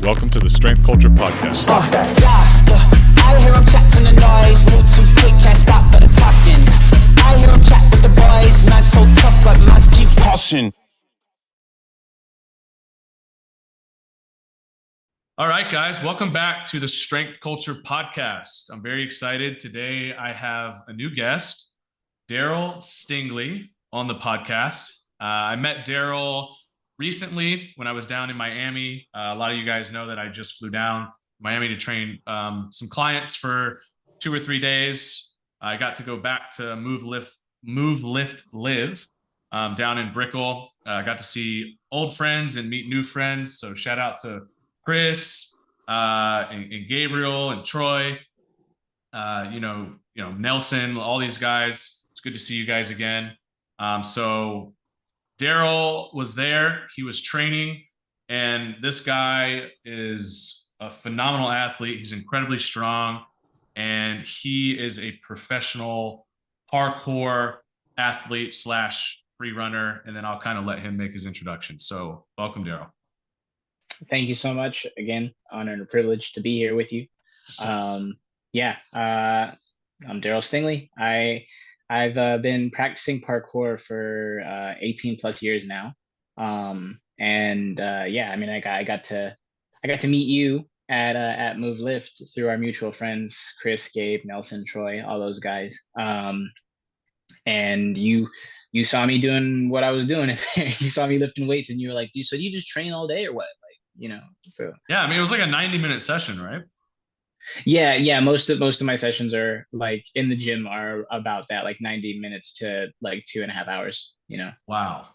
Welcome to the Strength Culture Podcast. I hear him chat to the noise, move too quick, can't stop for the talking. I hear him chat with the boys, not so tough, but must keep caution. All right, guys, welcome back to the Strength Culture Podcast. I'm very excited. Today I have a new guest, Darryl Stingley, on the podcast. I met Darryl recently when I was down in Miami. A lot of you guys know that I just flew down to Miami to train some clients for 2 or 3 days. I got to go back to Move, Lift, Live down in Brickell. I got to see old friends and meet new friends. So shout out to Chris and Gabriel and Troy, you know, Nelson, all these guys. It's good to see you guys again. So Darryl was there. He was training, and this guy is a phenomenal athlete. He's incredibly strong, and he is a professional parkour athlete / free runner. And then I'll kind of let him make his introduction. So welcome, Darryl. Thank you so much. Again, honor and a privilege to be here with you. I'm Darryl Stingley. I've been practicing parkour for 18 plus years now. I got to meet you at Move Lift through our mutual friends, Chris, Gabe, Nelson, Troy, all those guys. And you saw me doing what I was doing. You saw me lifting weights, and you were like, "So do you just train all day or what?" So yeah, I mean, it was like a 90-minute session, right? Yeah. Most of my sessions are like in the gym are about that, like 90 minutes to like 2.5 hours. Wow.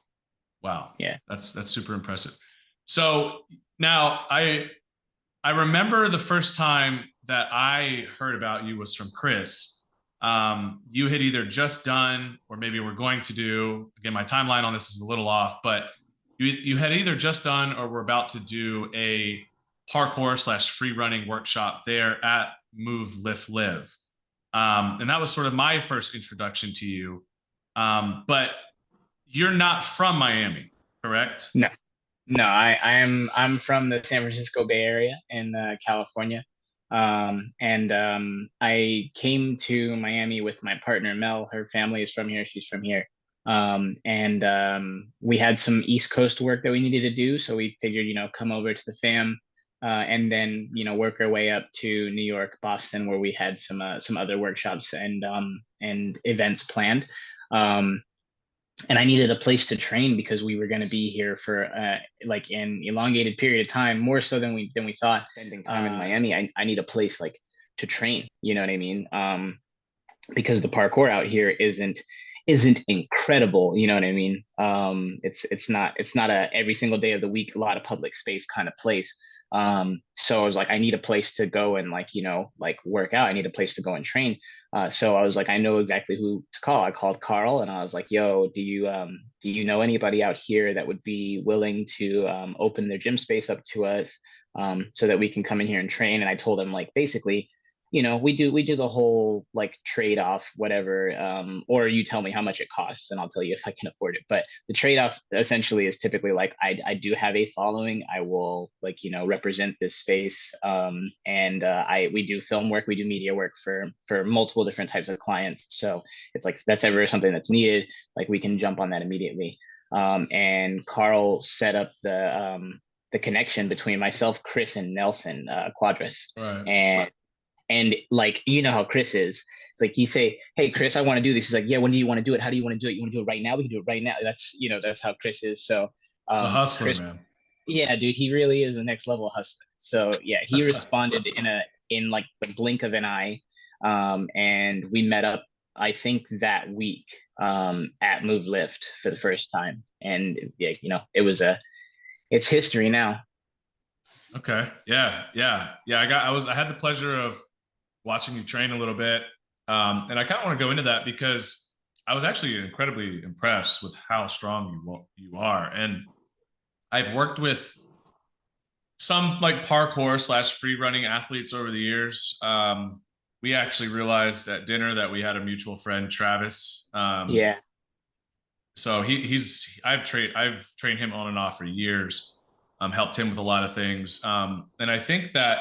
Yeah, That's super impressive. So now I remember the first time that I heard about you was from Chris. You had either just done, or maybe we're going to do, again, my timeline on this is a little off, but you had either just done or were about to do a parkour / free running workshop there at Move, Lift, Live. And that was sort of my first introduction to you. But you're not from Miami, correct? no, I'm from the San Francisco Bay Area in California. I came to Miami with my partner, Mel. Her family is from here. She's from here. We had some East Coast work that we needed to do. So we figured, come over to the fam, and then, work our way up to New York, Boston, where we had some other workshops and events planned. And I needed a place to train because we were going to be here for like an elongated period of time, more so than we thought. Spending time in Miami, I need a place like to train. You know what I mean? Because the parkour out here isn't incredible. You know what I mean? It's not a every single day of the week, a lot of public space kind of place. So I was like, I need a place to go and work out. I need a place to go and train. So I was like, I know exactly who to call. I called Carl and I was like, yo, do you know anybody out here that would be willing to open their gym space up to us, so that we can come in here and train? And I told him, like, basically, we do the whole like trade-off, whatever, or you tell me how much it costs and I'll tell you if I can afford it. But the trade-off essentially is typically like, I do have a following. I will represent this space. We do film work, we do media work for multiple different types of clients. So it's like, if that's ever something that's needed, like we can jump on that immediately. And Carl set up the connection between myself, Chris, and Nelson, Quadras. Right. And like, how Chris is. It's like, you say, hey, Chris, I want to do this. He's like, yeah, when do you want to do it? How do you want to do it? You want to do it right now? We can do it right now. That's how Chris is. So The hustler, Chris, man. yeah, dude, he really is a next level hustler. So yeah, he responded in like the blink of an eye. And we met up, I think that week, at Move Lift for the first time. And yeah, it's history now. Okay. Yeah. I had the pleasure of watching you train a little bit. And I kind of want to go into that because I was actually incredibly impressed with how strong you are. And I've worked with some like parkour / free running athletes over the years. We actually realized at dinner that we had a mutual friend, Travis. Yeah. So I've trained him on and off for years. helped him with a lot of things. And I think that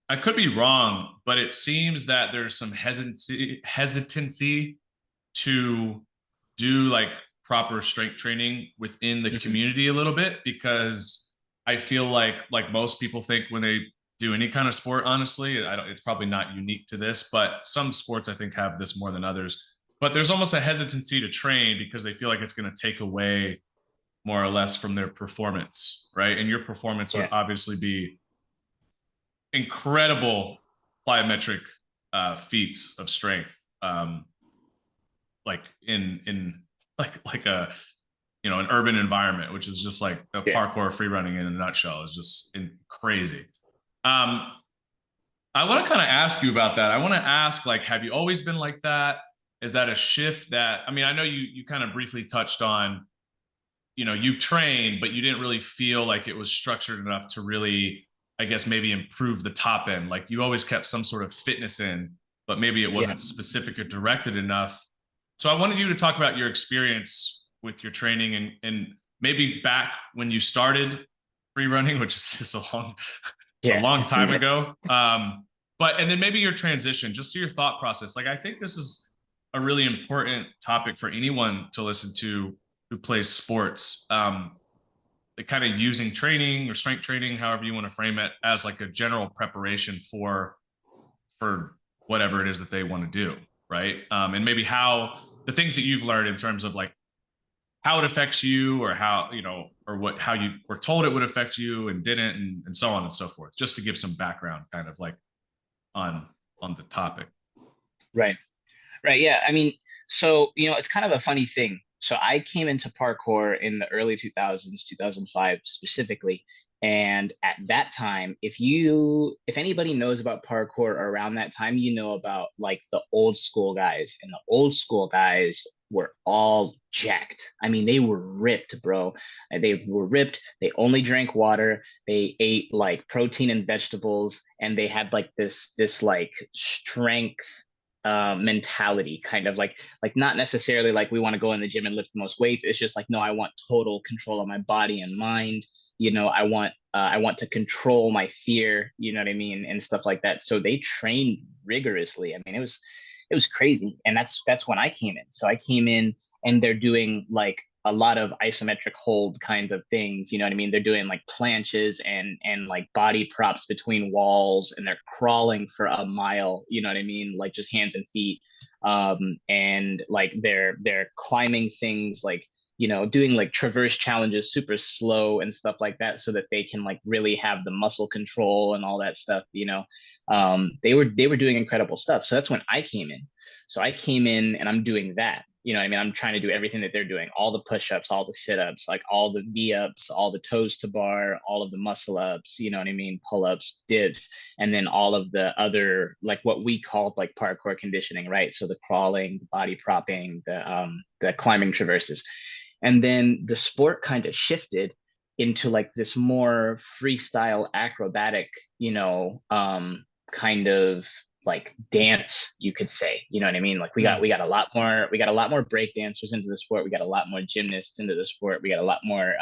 I could be wrong, but it seems that there's some hesitancy to do like proper strength training within the community a little bit, because I feel like most people think when they do any kind of sport, honestly, it's probably not unique to this, but some sports I think have this more than others. But there's almost a hesitancy to train because they feel like it's going to take away more or less from their performance, right? And your performance would obviously be incredible plyometric feats of strength, like in like a an urban environment, which is just like a parkour free running in a nutshell, is just crazy. I want to kind of ask you about that. I want to ask, like, have you always been like that? Is that a shift that, I mean, I know you kind of briefly touched on, you've trained, but you didn't really feel like it was structured enough to really, I guess, maybe improve the top end. Like you always kept some sort of fitness in, but maybe it wasn't specific or directed enough. So I wanted you to talk about your experience with your training and maybe back when you started free running, which is just a long time ago. And then maybe your transition, just your thought process. Like, I think this is a really important topic for anyone to listen to who plays sports. Like kind of using training or strength training, however you want to frame it, as like a general preparation for whatever it is that they want to do, right? And maybe how the things that you've learned in terms of like how it affects you, or how how you were told it would affect you and didn't, and so on and so forth, just to give some background kind of like on the topic. Right. Yeah. I mean, so, it's kind of a funny thing. So I came into parkour in the early 2000s, 2005 specifically. And at that time, if anybody knows about parkour around that time, about like the old school guys, and the old school guys were all jacked. I mean, they were ripped, bro. They were ripped. They only drank water. They ate like protein and vegetables, and they had like this like strength mentality, kind of like not necessarily like we want to go in the gym and lift the most weights. It's just like, no, I want total control of my body and mind. I want to control my fear, you know what I mean, and stuff like that. So they trained rigorously. I mean, it was crazy. And that's when I came in. So I came in, and they're doing like a lot of isometric hold kinds of things, you know what I mean? They're doing like planches and like body props between walls, and they're crawling for a mile, you know what I mean? Like just hands and feet. And like they're climbing things, like, doing like traverse challenges super slow and stuff like that, so that they can like really have the muscle control and all that stuff. They were doing incredible stuff. So that's when I came in. So I came in, and I'm doing that. You know what I mean? I'm trying to do everything that they're doing, all the push-ups, all the sit-ups, like all the V-ups, all the toes to bar, all of the muscle ups, you know what I mean? Pull-ups, dips, and then all of the other, like what we called like parkour conditioning, right? So the crawling, the body propping, the climbing traverses. And then the sport kind of shifted into like this more freestyle acrobatic, kind of like dance, you could say, you know what I mean? Like we got a lot more break dancers into the sport. We got a lot more gymnasts into the sport. We got a lot more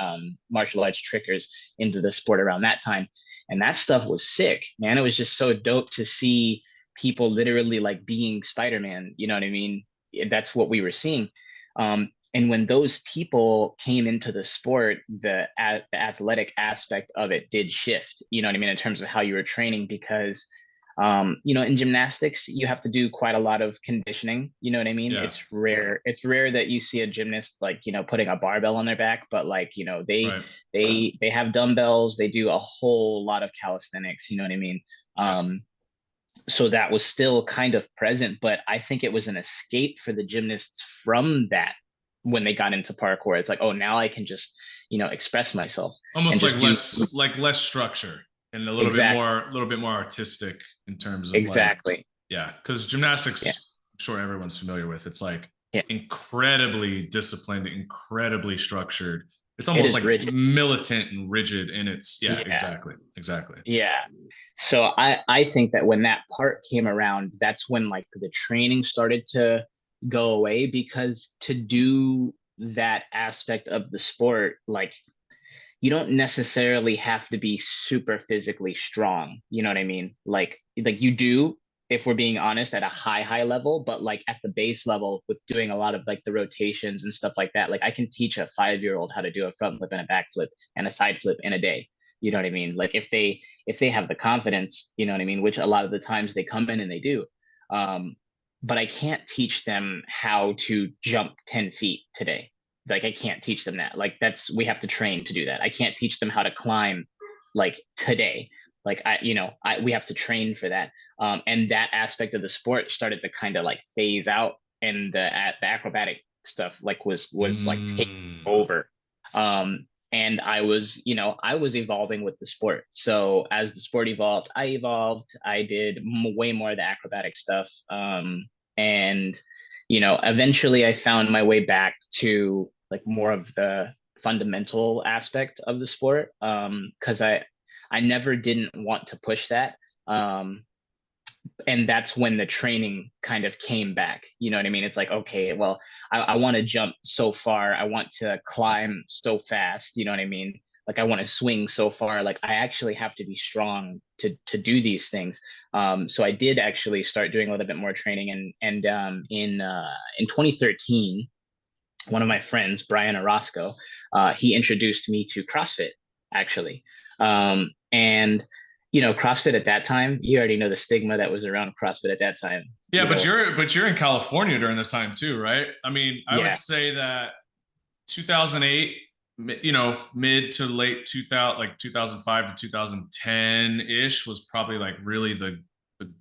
martial arts trickers into the sport around that time. And that stuff was sick, man. It was just so dope to see people literally like being Spider-Man, you know what I mean? That's what we were seeing. And when those people came into the sport, the athletic aspect of it did shift, you know what I mean, in terms of how you were training, because in gymnastics, you have to do quite a lot of conditioning. You know what I mean? Yeah. It's rare that you see a gymnast like, putting a barbell on their back, but like, they have dumbbells, they do a whole lot of calisthenics, you know what I mean? So that was still kind of present, but I think it was an escape for the gymnasts from that when they got into parkour. It's like, oh, now I can just, express myself. Almost like less structure and a little bit more artistic in terms of because gymnastics, I'm sure everyone's familiar with. It's like incredibly disciplined, incredibly structured. It's almost like rigid. Militant and rigid in its exactly. Yeah. So I think that when that part came around, that's when like the training started to go away, because to do that aspect of the sport, like, you don't necessarily have to be super physically strong. You know what I mean? Like you do, if we're being honest, at a high level, but like at the base level with doing a lot of like the rotations and stuff like that, like I can teach a 5-year-old how to do a front flip and a back flip and a side flip in a day. You know what I mean? Like if they have the confidence, you know what I mean, which a lot of the times they come in and they do. Um, but I can't teach them how to jump 10 feet today. Like I can't teach them that. Like we have to train to do that. I can't teach them how to climb like today. Like we have to train for that. And that aspect of the sport started to kind of like phase out, and the acrobatic stuff like was like taking Mm. over. And I was evolving with the sport. So as the sport evolved, I evolved. I did way more of the acrobatic stuff. And eventually I found my way back to like more of the fundamental aspect of the sport. Because I never didn't want to push that. And that's when the training kind of came back. You know what I mean? It's like, okay, well, I want to jump so far. I want to climb so fast. You know what I mean? Like I want to swing so far. Like I actually have to be strong to do these things. So I did actually start doing a little bit more training. And in 2013, one of my friends, Brian Orozco, he introduced me to CrossFit actually. And CrossFit at that time, you already know the stigma that was around CrossFit at that time. Yeah, You but know, you're in California during this time too, right? I mean, I would yeah, say that 2008, mid to late 2000, like 2005 to 2010 ish, was probably like really the I don't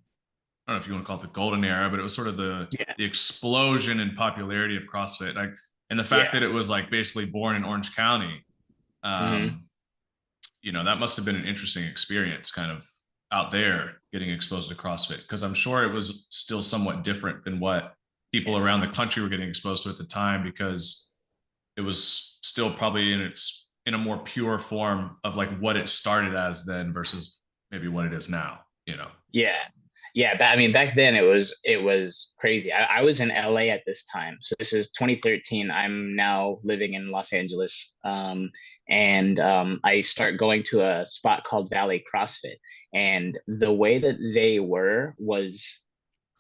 know if you want to call it the golden era, but it was sort of yeah, the explosion in popularity of CrossFit, like, and the fact yeah. that it was like basically born in Orange County. Hmm. Um, that must have been an interesting experience, kind of out there getting exposed to CrossFit, because I'm sure it was still somewhat different than what people around the country were getting exposed to at the time, because it was still probably in a more pure form of like what it started as then versus maybe what it is now. Yeah. Yeah, I mean, back then it was crazy. I was in LA at this time, so this is 2013. I'm now living in Los Angeles, and I start going to a spot called Valley CrossFit, and the way that they were was,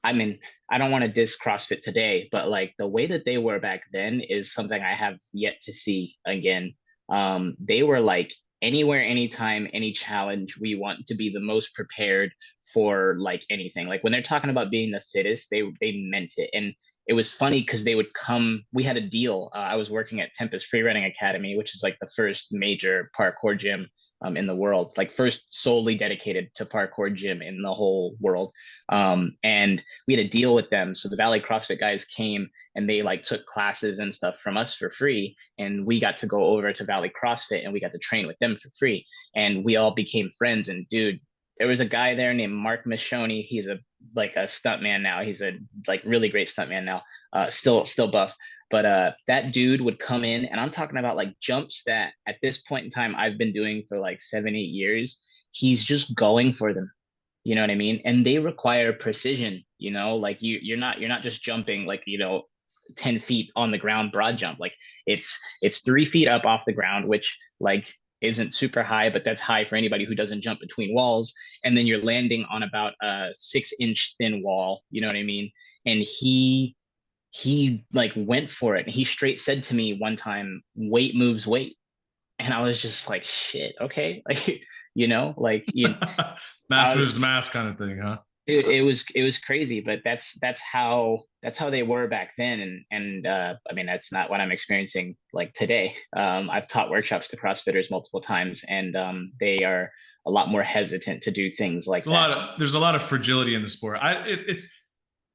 I mean, I don't want to diss CrossFit today, but like the way that they were back then is something I have yet to see again. They were like anywhere, anytime, any challenge. We want to be the most prepared for like anything. Like when they're talking about being the fittest, they meant it. And it was funny because they would come. We had a deal. I was working at Tempest Freerunning Academy, which is like the first major parkour gym in the world, like first solely dedicated to parkour gym in the whole world. And we had a deal with them. So the Valley CrossFit guys came and they like took classes and stuff from us for free. And we got to go over to Valley CrossFit and we got to train with them for free. And we all became friends. And dude, there was a guy there named Mark Michoni. He's a stuntman now. He's a like really great stuntman now. Still buff. But that dude would come in, and I'm talking about like jumps that at this point in time I've been doing for like 7-8 years. He's just going for them. You know what I mean? And they require precision. Like you're not just jumping like 10 feet on the ground broad jump. Like it's 3 feet up off the ground, which like isn't super high, but that's high for anybody who doesn't jump between walls. And then you're landing on about a 6-inch thin wall. You know what I mean? And he like went for it. And he straight said to me one time, weight moves weight. And I was just like, shit, okay. Like, like Mass uh, moves mass kind of thing, huh? dude, it was crazy, but that's how they were back then. And I mean, that's not what I'm experiencing like today. I've taught workshops to CrossFitters multiple times, and they are a lot more hesitant to do things like that. There's a lot of fragility in the sport. I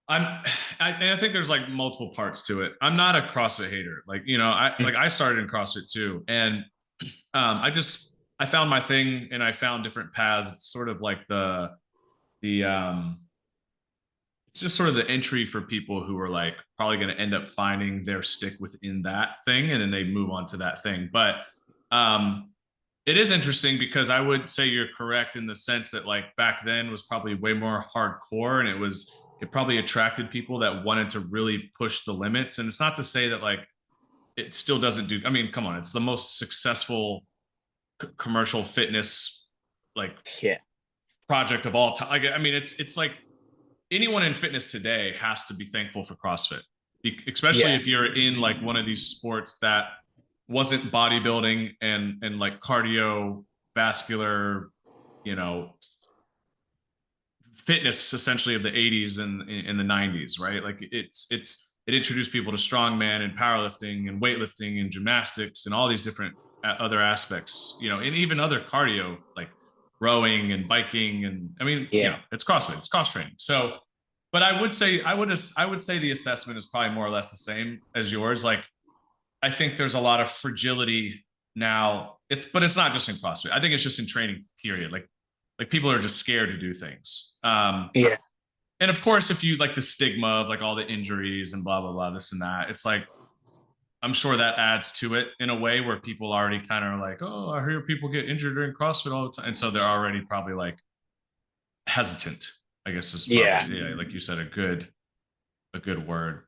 think there's like multiple parts to it. I'm not a CrossFit hater. Like, I started in CrossFit too. And I found my thing and I found different paths. It's sort of like it's just sort of the entry for people who are like probably going to end up finding their stick within that thing, and then they move on to that thing. But it is interesting because I would say you're correct in the sense that like back then was probably way more hardcore, and it probably attracted people that wanted to really push the limits. And it's not to say that like it still doesn't do, I mean, come on, it's the most successful commercial fitness like Yeah. project of all time. Like, I mean, it's like anyone in fitness today has to be thankful for CrossFit, especially Yeah. if you're in like one of these sports that wasn't bodybuilding and like cardiovascular, you know, fitness essentially of the 80s and in the 90s, right? Like it introduced people to strongman and powerlifting and weightlifting and gymnastics and all these different other aspects, you know, and even other cardio like rowing and biking. And I mean, you Yeah. know, it's CrossFit, it's cross training. So, but I would say the assessment is probably more or less the same as yours. Like, I think there's a lot of fragility now. But it's not just in CrossFit. I think it's just in training period. Like people are just scared to do things. Yeah. And of course, if you like the stigma of like all the injuries and blah blah blah, this and that, it's like I'm sure that adds to it in a way where people already kind of are like, oh, I hear people get injured during CrossFit all the time, and so they're already probably like hesitant. I guess is probably, yeah, like you said, a good word.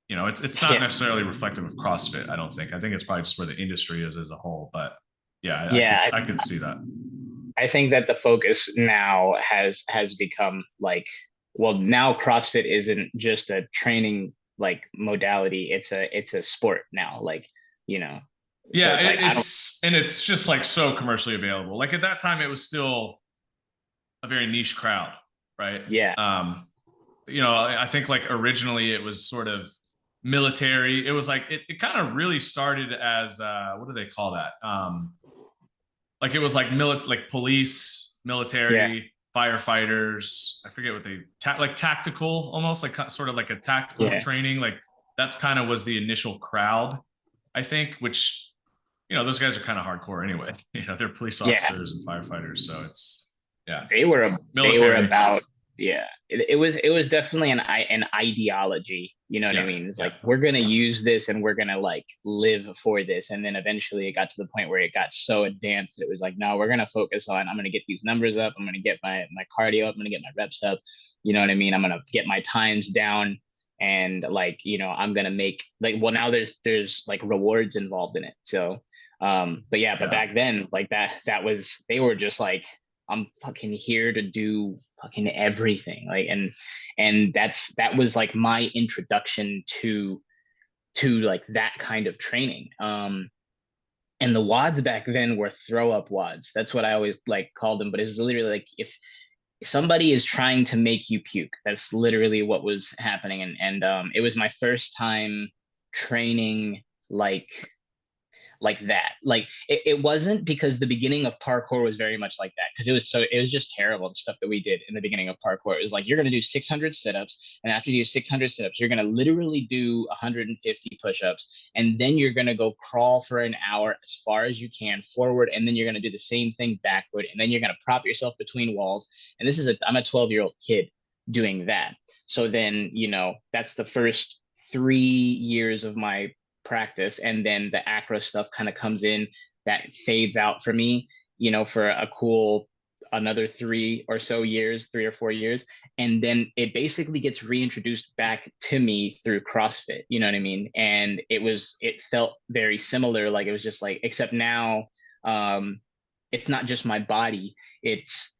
You know, it's not necessarily reflective of CrossFit. I don't think. I think it's probably just where the industry is as a whole. But yeah, Yeah. I could see that. I think that the focus now has become like, well, now CrossFit isn't just a training like modality. It's a sport now. Like, you know, so Yeah, it's like I don't. it's just like so commercially available. Like at that time, it was still a very niche crowd, right? Yeah. You know, I think like originally it was sort of military. It was like it kind of really started as what do they call that? Like it was like like police, Yeah. military, firefighters. I forget what like tactical, almost like sort of like a tactical Yeah. training. Like that's kind of was the initial crowd, I think, which, you know, those guys are kind of hardcore anyway. You know, they're police Yeah. officers and firefighters. So it's, yeah, They were military. about, yeah, it was definitely an ideology, you know what I Yeah. mean? It's Yeah. like we're gonna use this and we're gonna like live for this. And then eventually it got to the point where it got so advanced that it was like, no, we're gonna focus on, I'm gonna get these numbers up, I'm gonna get my cardio up, I'm gonna get my reps up, you know what I mean? I'm gonna get my times down, and like, you know, I'm gonna make like, well, now there's like rewards involved in it. So but yeah, but Yeah. back then, like that was, they were just like, I'm fucking here to do fucking everything. Like, and that was like my introduction to like that kind of training. And the wads back then were throw up wads. That's what I always like called them. But it was literally like, if somebody is trying to make you puke, that's literally what was happening. And it was my first time training like that. Like it wasn't, because the beginning of parkour was very much like that, because it was just terrible, the stuff that we did in the beginning of parkour. It was like, you're going to do 600 sit-ups, and after you do 600 sit-ups, you're going to literally do 150 push-ups, and then you're going to go crawl for an hour as far as you can forward, and then you're going to do the same thing backward, and then you're going to prop yourself between walls. And I'm a 12-year-old kid doing that. So then, you know, that's the first 3 years of my practice, and then the acro stuff kind of comes in, that fades out for me, you know, for a cool another 3 or 4 years, and then it basically gets reintroduced back to me through CrossFit, you know what I mean? And it felt very similar. Like it was just like, except now it's not just my body,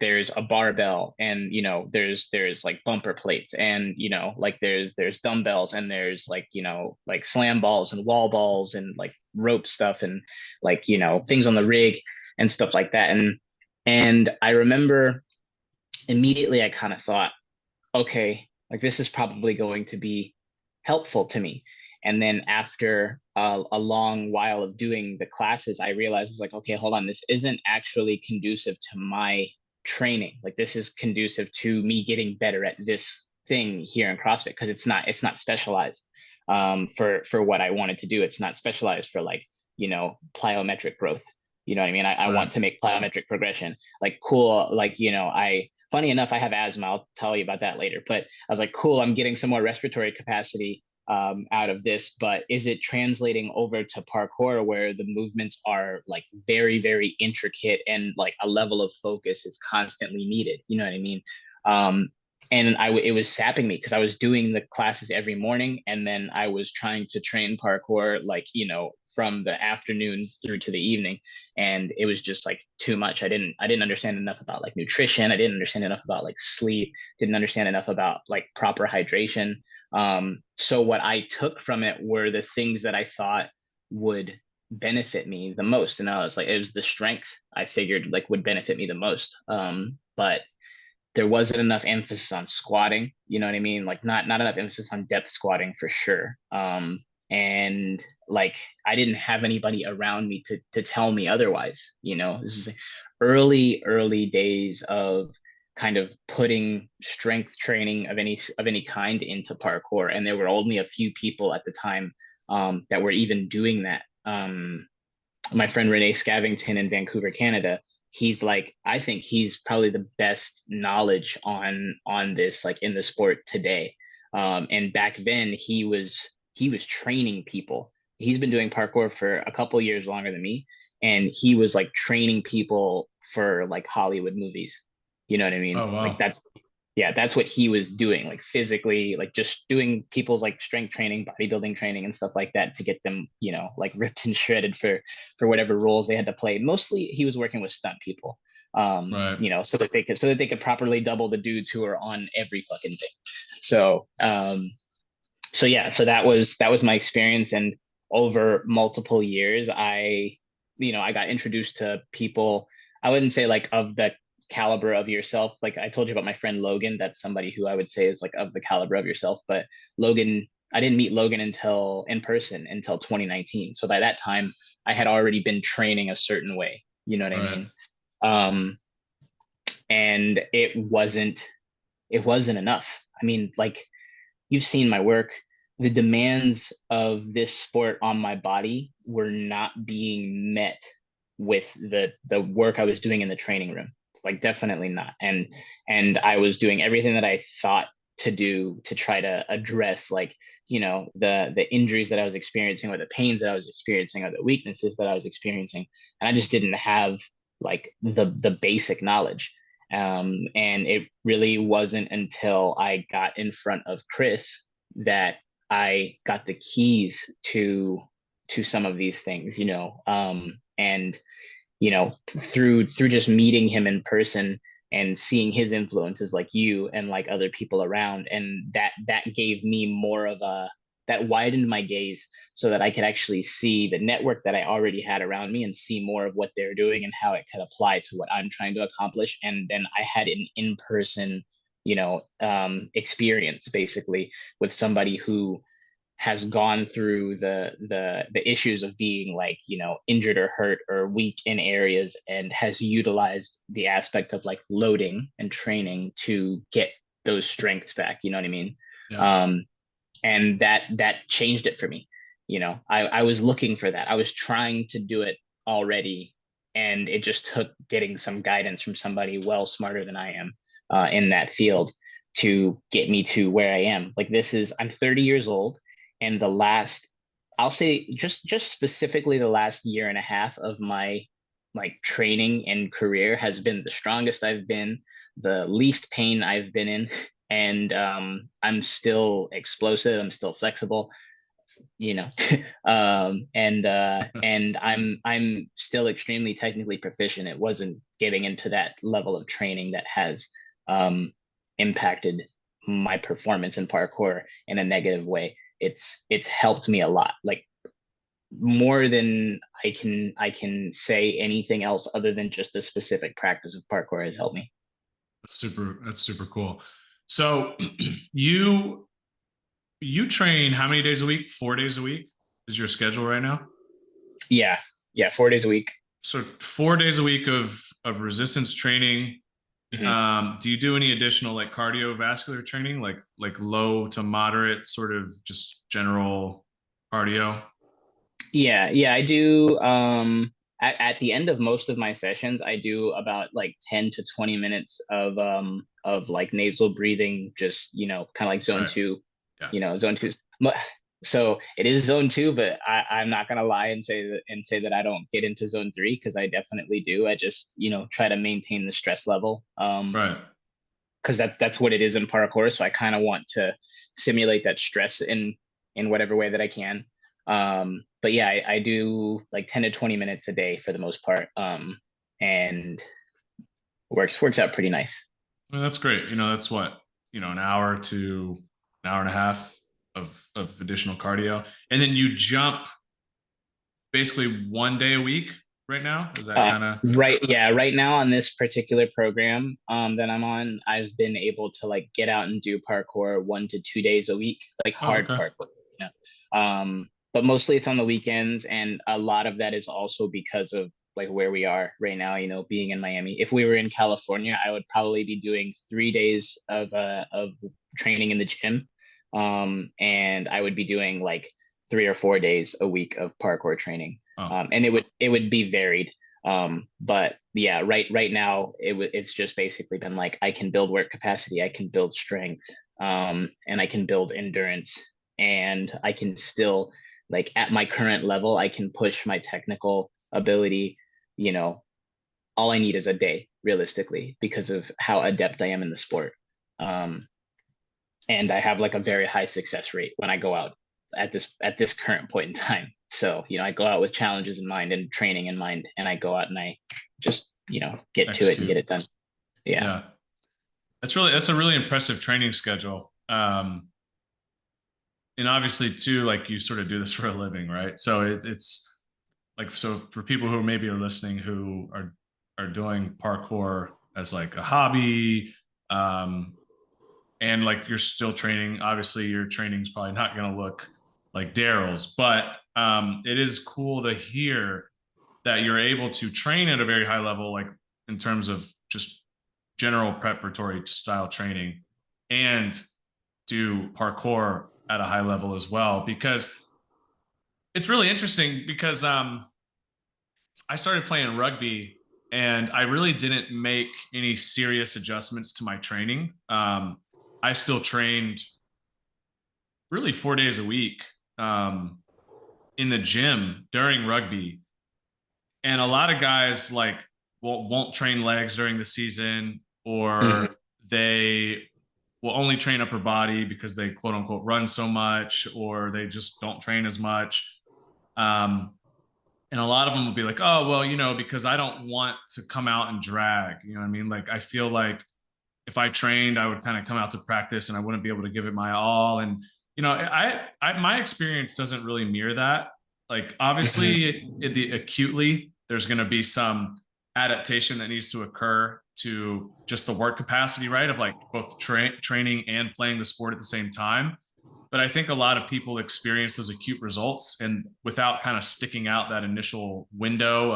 there's a barbell, and you know, there's like bumper plates, and you know, like there's dumbbells, and there's like, you know, like slam balls and wall balls and like rope stuff, and like, you know, things on the rig and stuff like that. And I remember immediately I kind of thought, okay, like this is probably going to be helpful to me. And then after a long while of doing the classes, I realized it's like, okay, hold on, this isn't actually conducive to my training. Like this is conducive to me getting better at this thing here in CrossFit, because it's not specialized for what I wanted to do. It's not specialized for like, you know, plyometric growth. You know what I mean? I Right. want to make plyometric progression. Like cool, like, you know, funny enough, I have asthma. I'll tell you about that later. But I was like, cool, I'm getting some more respiratory capacity out of this, but is it translating over to parkour, where the movements are like very, very intricate, and like a level of focus is constantly needed? You know what I mean? And it was sapping me, because I was doing the classes every morning, and then I was trying to train parkour, like, you know, from the afternoon through to the evening, and it was just like too much. I didn't understand enough about like nutrition. I didn't understand enough about like sleep. Didn't understand enough about like proper hydration. So what I took from it were the things that I thought would benefit me the most, and I was like, it was the strength I figured like would benefit me the most. But there wasn't enough emphasis on squatting, you know what I mean? Like not enough emphasis on depth squatting for sure. And like I didn't have anybody around me to tell me otherwise. This is early days of kind of putting strength training of any kind into parkour, and there were only a few people at the time that were even doing that. My friend Renee Scavington in Vancouver, Canada, he's like, I think he's probably the best knowledge on this like in the sport today. And back then he was training people. He's been doing parkour for a couple years longer than me, and he was like training people for like Hollywood movies. You know what I mean? Oh, wow. Like that's what he was doing, like physically, like just doing people's like strength training, bodybuilding training and stuff like that to get them, like ripped and shredded for whatever roles they had to play. Mostly he was working with stunt people, Right. so that they could properly double the dudes who are on every fucking thing. So so that was my experience. And over multiple years, I got introduced to people. I wouldn't say like of the caliber of yourself. Like I told you about my friend Logan, that's somebody who I would say is like of the caliber of yourself. But Logan, I didn't meet Logan in person until 2019. So by that time I had already been training a certain way. You know what I Right. mean? And it wasn't enough. I mean, like, you've seen my work. The demands of this sport on my body were not being met with the work I was doing in the training room. Like, definitely not. And I was doing everything that I thought to do to try to address, like, the injuries that I was experiencing, or the pains that I was experiencing, or the weaknesses that I was experiencing. And I just didn't have like the basic knowledge. And it really wasn't until I got in front of Chris that I got the keys to some of these things, and through just meeting him in person and seeing his influences, like you and like other people around, and that gave me more of that widened my gaze so that I could actually see the network that I already had around me and see more of what they're doing and how it could apply to what I'm trying to accomplish. And then I had an in-person, experience basically with somebody who has gone through the issues of being, like, injured or hurt or weak in areas, and has utilized the aspect of like loading and training to get those strengths back. You know what I mean? Yeah. And that changed it for me. I was looking for that. I was trying to do it already, and it just took getting some guidance from somebody well smarter than I am in that field to get me to where I am. Like, I'm 30 years old, and I'll say just specifically the last year and a half of my like training and career has been the strongest I've been, the least pain I've been in. And I'm still explosive, I'm still flexible, and I'm still extremely technically proficient. It wasn't getting into that level of training that has impacted my performance in parkour in a negative way. It's helped me a lot, like more than I can say anything else other than just the specific practice of parkour has helped me. That's super cool. So you train how many days a week? 4 days a week is your schedule right now? Yeah, 4 days a week. So 4 days a week of resistance training. Mhm. Do you do any additional like cardiovascular training, like low to moderate, sort of just general cardio? Yeah, I do. At the end of most of my sessions, I do about like 10 to 20 minutes of like nasal breathing, just, kind of like zone Right. two, Yeah. zone two. So it is zone two, but I'm not gonna lie and say that I don't get into zone three, because I definitely do. I just, try to maintain the stress level. Right. Because that's what it is in parkour. So I kind of want to simulate that stress in whatever way that I can. But yeah, I do like 10 to 20 minutes a day for the most part. And works out pretty nice. Well, that's great. That's what, an hour to an hour and a half of additional cardio. And then you jump basically 1 day a week right now. Is that kind of Right, yeah, right now on this particular program that I'm on, I've been able to like get out and do parkour 1 to 2 days a week, like Oh, hard okay. parkour. But mostly it's on the weekends, and a lot of that is also because of like where we are right now, being in Miami. If we were in California, I would probably be doing 3 days of training in the gym. And I would be doing like 3 or 4 days a week of parkour training. Oh, And it would be varied. But yeah, right now it's just basically been like I can build work capacity, I can build strength, and I can build endurance, and I can still, like, at my current level, I can push my technical ability. You know, all I need is a day, realistically, because of how adept I am in the sport. Um, and I have like a very high success rate when I go out at this current point in time. So, I go out with challenges in mind and training in mind, and I go out and I just, get to it and get execute. it done. Yeah. Yeah. That's a really impressive training schedule. And obviously too, like you sort of do this for a living, right? So it's like, so for people who maybe are listening who are doing parkour as like a hobby, um, and like you're still training, obviously your training is probably not going to look like Darryl's, but it is cool to hear that you're able to train at a very high level, like in terms of just general preparatory style training, and do parkour at a high level as well. Because it's really interesting because I started playing rugby and I really didn't make any serious adjustments to my training. I still trained really 4 days a week um, in the gym during rugby. And a lot of guys like won't train legs during the season, Mhm. or they will only train upper body because they quote unquote run so much, or they just don't train as much. Um, and a lot of them will be like, oh, well, because I don't want to come out and drag. You know what I mean? Like, I feel like if I trained, I would kind of come out to practice and I wouldn't be able to give it my all. And, my experience doesn't really mirror that. Like, Mhm. obviously, acutely, there's going to be some adaptation that needs to occur to just the work capacity, right? Of like both training and playing the sport at the same time. But I think a lot of people experience those acute results and without kind of sticking out that initial window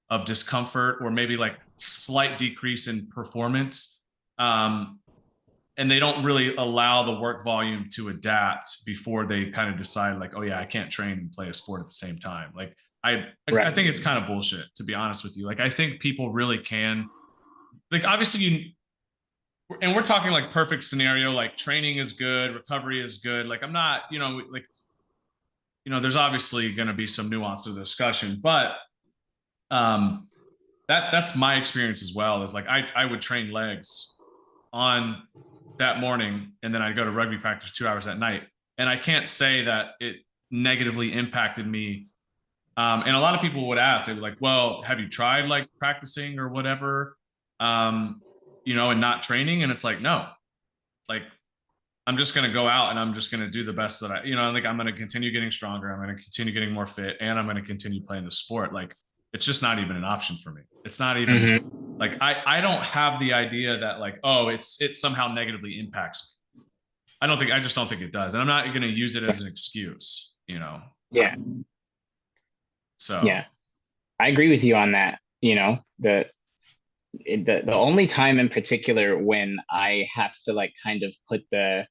of discomfort, or maybe like slight decrease in performance, um, and they don't really allow the work volume to adapt before they kind of decide like, oh yeah, I can't train and play a sport at the same time. Like, I Right. think it's kind of bullshit, to be honest with you. Like, I think people really can, like, obviously and we're talking like perfect scenario, like training is good, recovery is good. Like, I'm not, like, there's obviously going to be some nuance to the discussion, but um, that's my experience as well. Is like I would train legs on that morning, and then I'd go to rugby practice 2 hours at night, and I can't say that it negatively impacted me. And a lot of people would ask, they were like, "Well, have you tried like practicing or whatever, and not training?" And it's like, no, like I'm just going to go out and I'm just going to do the best that like I'm going to continue getting stronger. I'm going to continue getting more fit, and I'm going to continue playing the sport. Like, it's just not even an option for me. It's not even Mhm. like, I don't have the idea that like, oh, it somehow negatively impacts me. I just don't think it does. And I'm not going to use it as an excuse. Yeah. So, Yeah. I agree with you on that. The only time in particular when I have to like kind of put the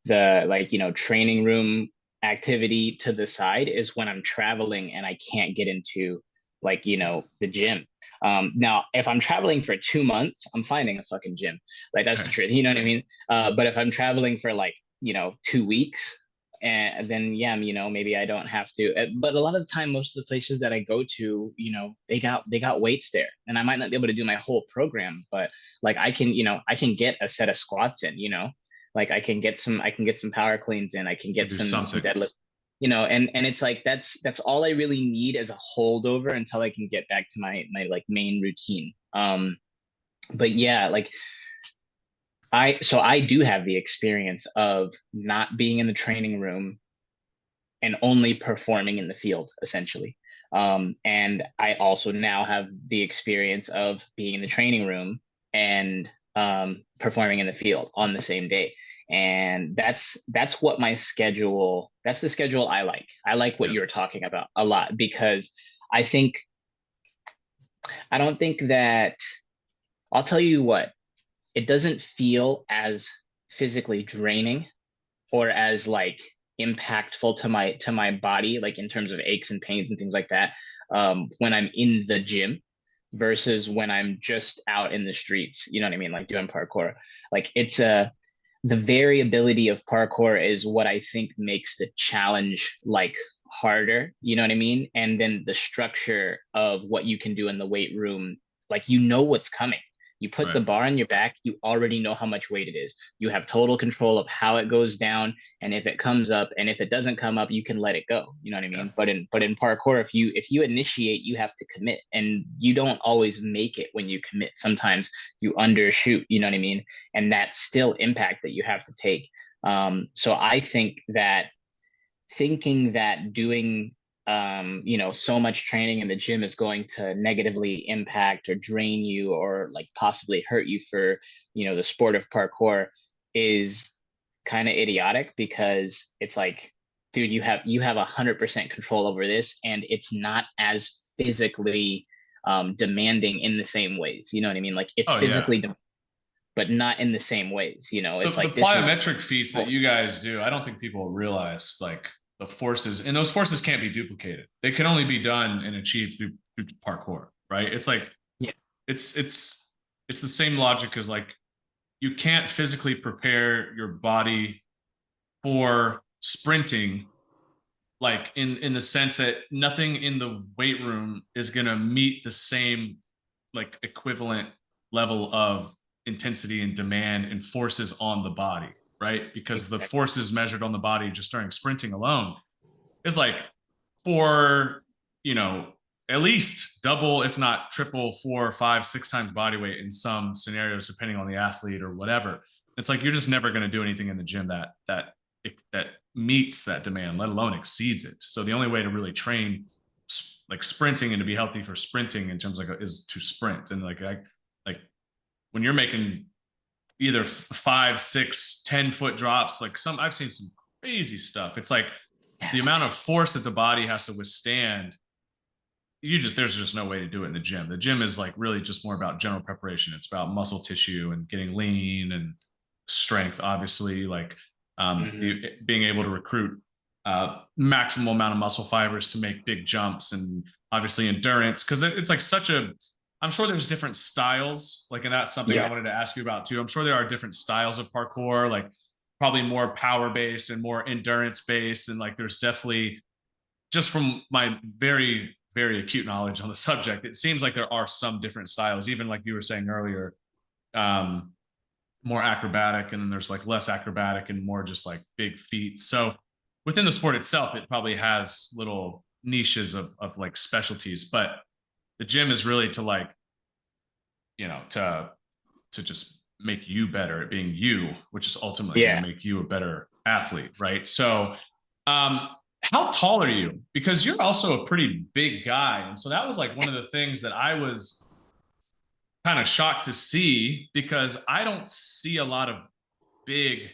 like, training room activity to the side is when I'm traveling and I can't get into, like, the gym. Now if I'm traveling for 2 months, I'm finding a fucking gym. Like, that's the okay. truth, you know what I mean? But if I'm traveling for like, 2 weeks, and then yeah, maybe I don't have to. But a lot of the time, most of the places that I go to, they got weights there, and I might not be able to do my whole program, but like I can get a set of squats in. Like I can get some power cleans in, I can You can get do some something. deadlift. and it's like that's all I really need as a holdover until I can get back to my like main routine. But yeah, like I do have the experience of not being in the training room and only performing in the field, essentially. And I also now have the experience of being in the training room and performing in the field on the same day. And that's what my schedule, that's the schedule I like. I like what Yeah. you're talking about a lot, because I think I don't think that I'll tell you what, it doesn't feel as physically draining or as like impactful to my body, like in terms of aches and pains and things like that, when I'm in the gym versus when I'm just out in the streets, you know what I mean, like doing parkour. Like it's a the variability of parkour is what I think makes the challenge like harder, you know what I mean? And then the structure of what you can do in the weight room, like what's coming. You put Right. the bar on your back, you already know how much weight it is. You have total control of how it goes down, and if it comes up, and if it doesn't come up, you can let it go. You know what I Yeah. mean? But in parkour, if you initiate, you have to commit, and you don't always make it when you commit. Sometimes you undershoot. You know what I mean? And that's still impact that you have to take. So I think that thinking that doing so much training in the gym is going to negatively impact or drain you or like possibly hurt you for, the sport of parkour is kind of idiotic, because it's like, dude, you have 100% control over this, and it's not as physically demanding in the same ways. You know what I mean? Like it's Oh yeah. physically but not in the same ways. The, It's the like this is plyometric feats that you guys do, I don't think people realize like the forces, and those forces can't be duplicated. They can only be done and achieved through parkour, right? It's like yeah, it's the same logic as like you can't physically prepare your body for sprinting, like in the sense that nothing in the weight room is going to meet the same like equivalent level of intensity and demand and forces on the body, right? Because the exactly. forces measured on the body just during sprinting alone is like for, you know, at least double, if not triple, 4, 5, 6 times body weight in some scenarios, depending on the athlete or whatever. It's like you're just never going to do anything in the gym that meets that demand, let alone exceeds it. So the only way to really train like sprinting and to be healthy for sprinting in terms of like is to sprint. And like when you're making either 5, 6, 10 foot drops, like I've seen some crazy stuff. It's like the amount of force that the body has to withstand. There's just no way to do it in the gym. The gym is like really just more about general preparation. It's about muscle tissue and getting lean and strength, obviously, like being able to recruit maximal amount of muscle fibers to make big jumps, and obviously endurance, because it's like I'm sure there's different styles, like, and that's something I wanted to ask you about too. I'm sure there are different styles of parkour, like probably more power based and more endurance based, and like there's definitely, just from my very very acute knowledge on the subject, it seems like there are some different styles, even like you were saying earlier, more acrobatic, and then there's like less acrobatic and more just like big feats. So within the sport itself, it probably has little niches of like specialties, but the gym is really to like, to just make you better at being you, which is ultimately going to make you a better athlete, right? So how tall are you? Because you're also a pretty big guy. And so that was like one of the things that I was kind of shocked to see, because I don't see a lot of big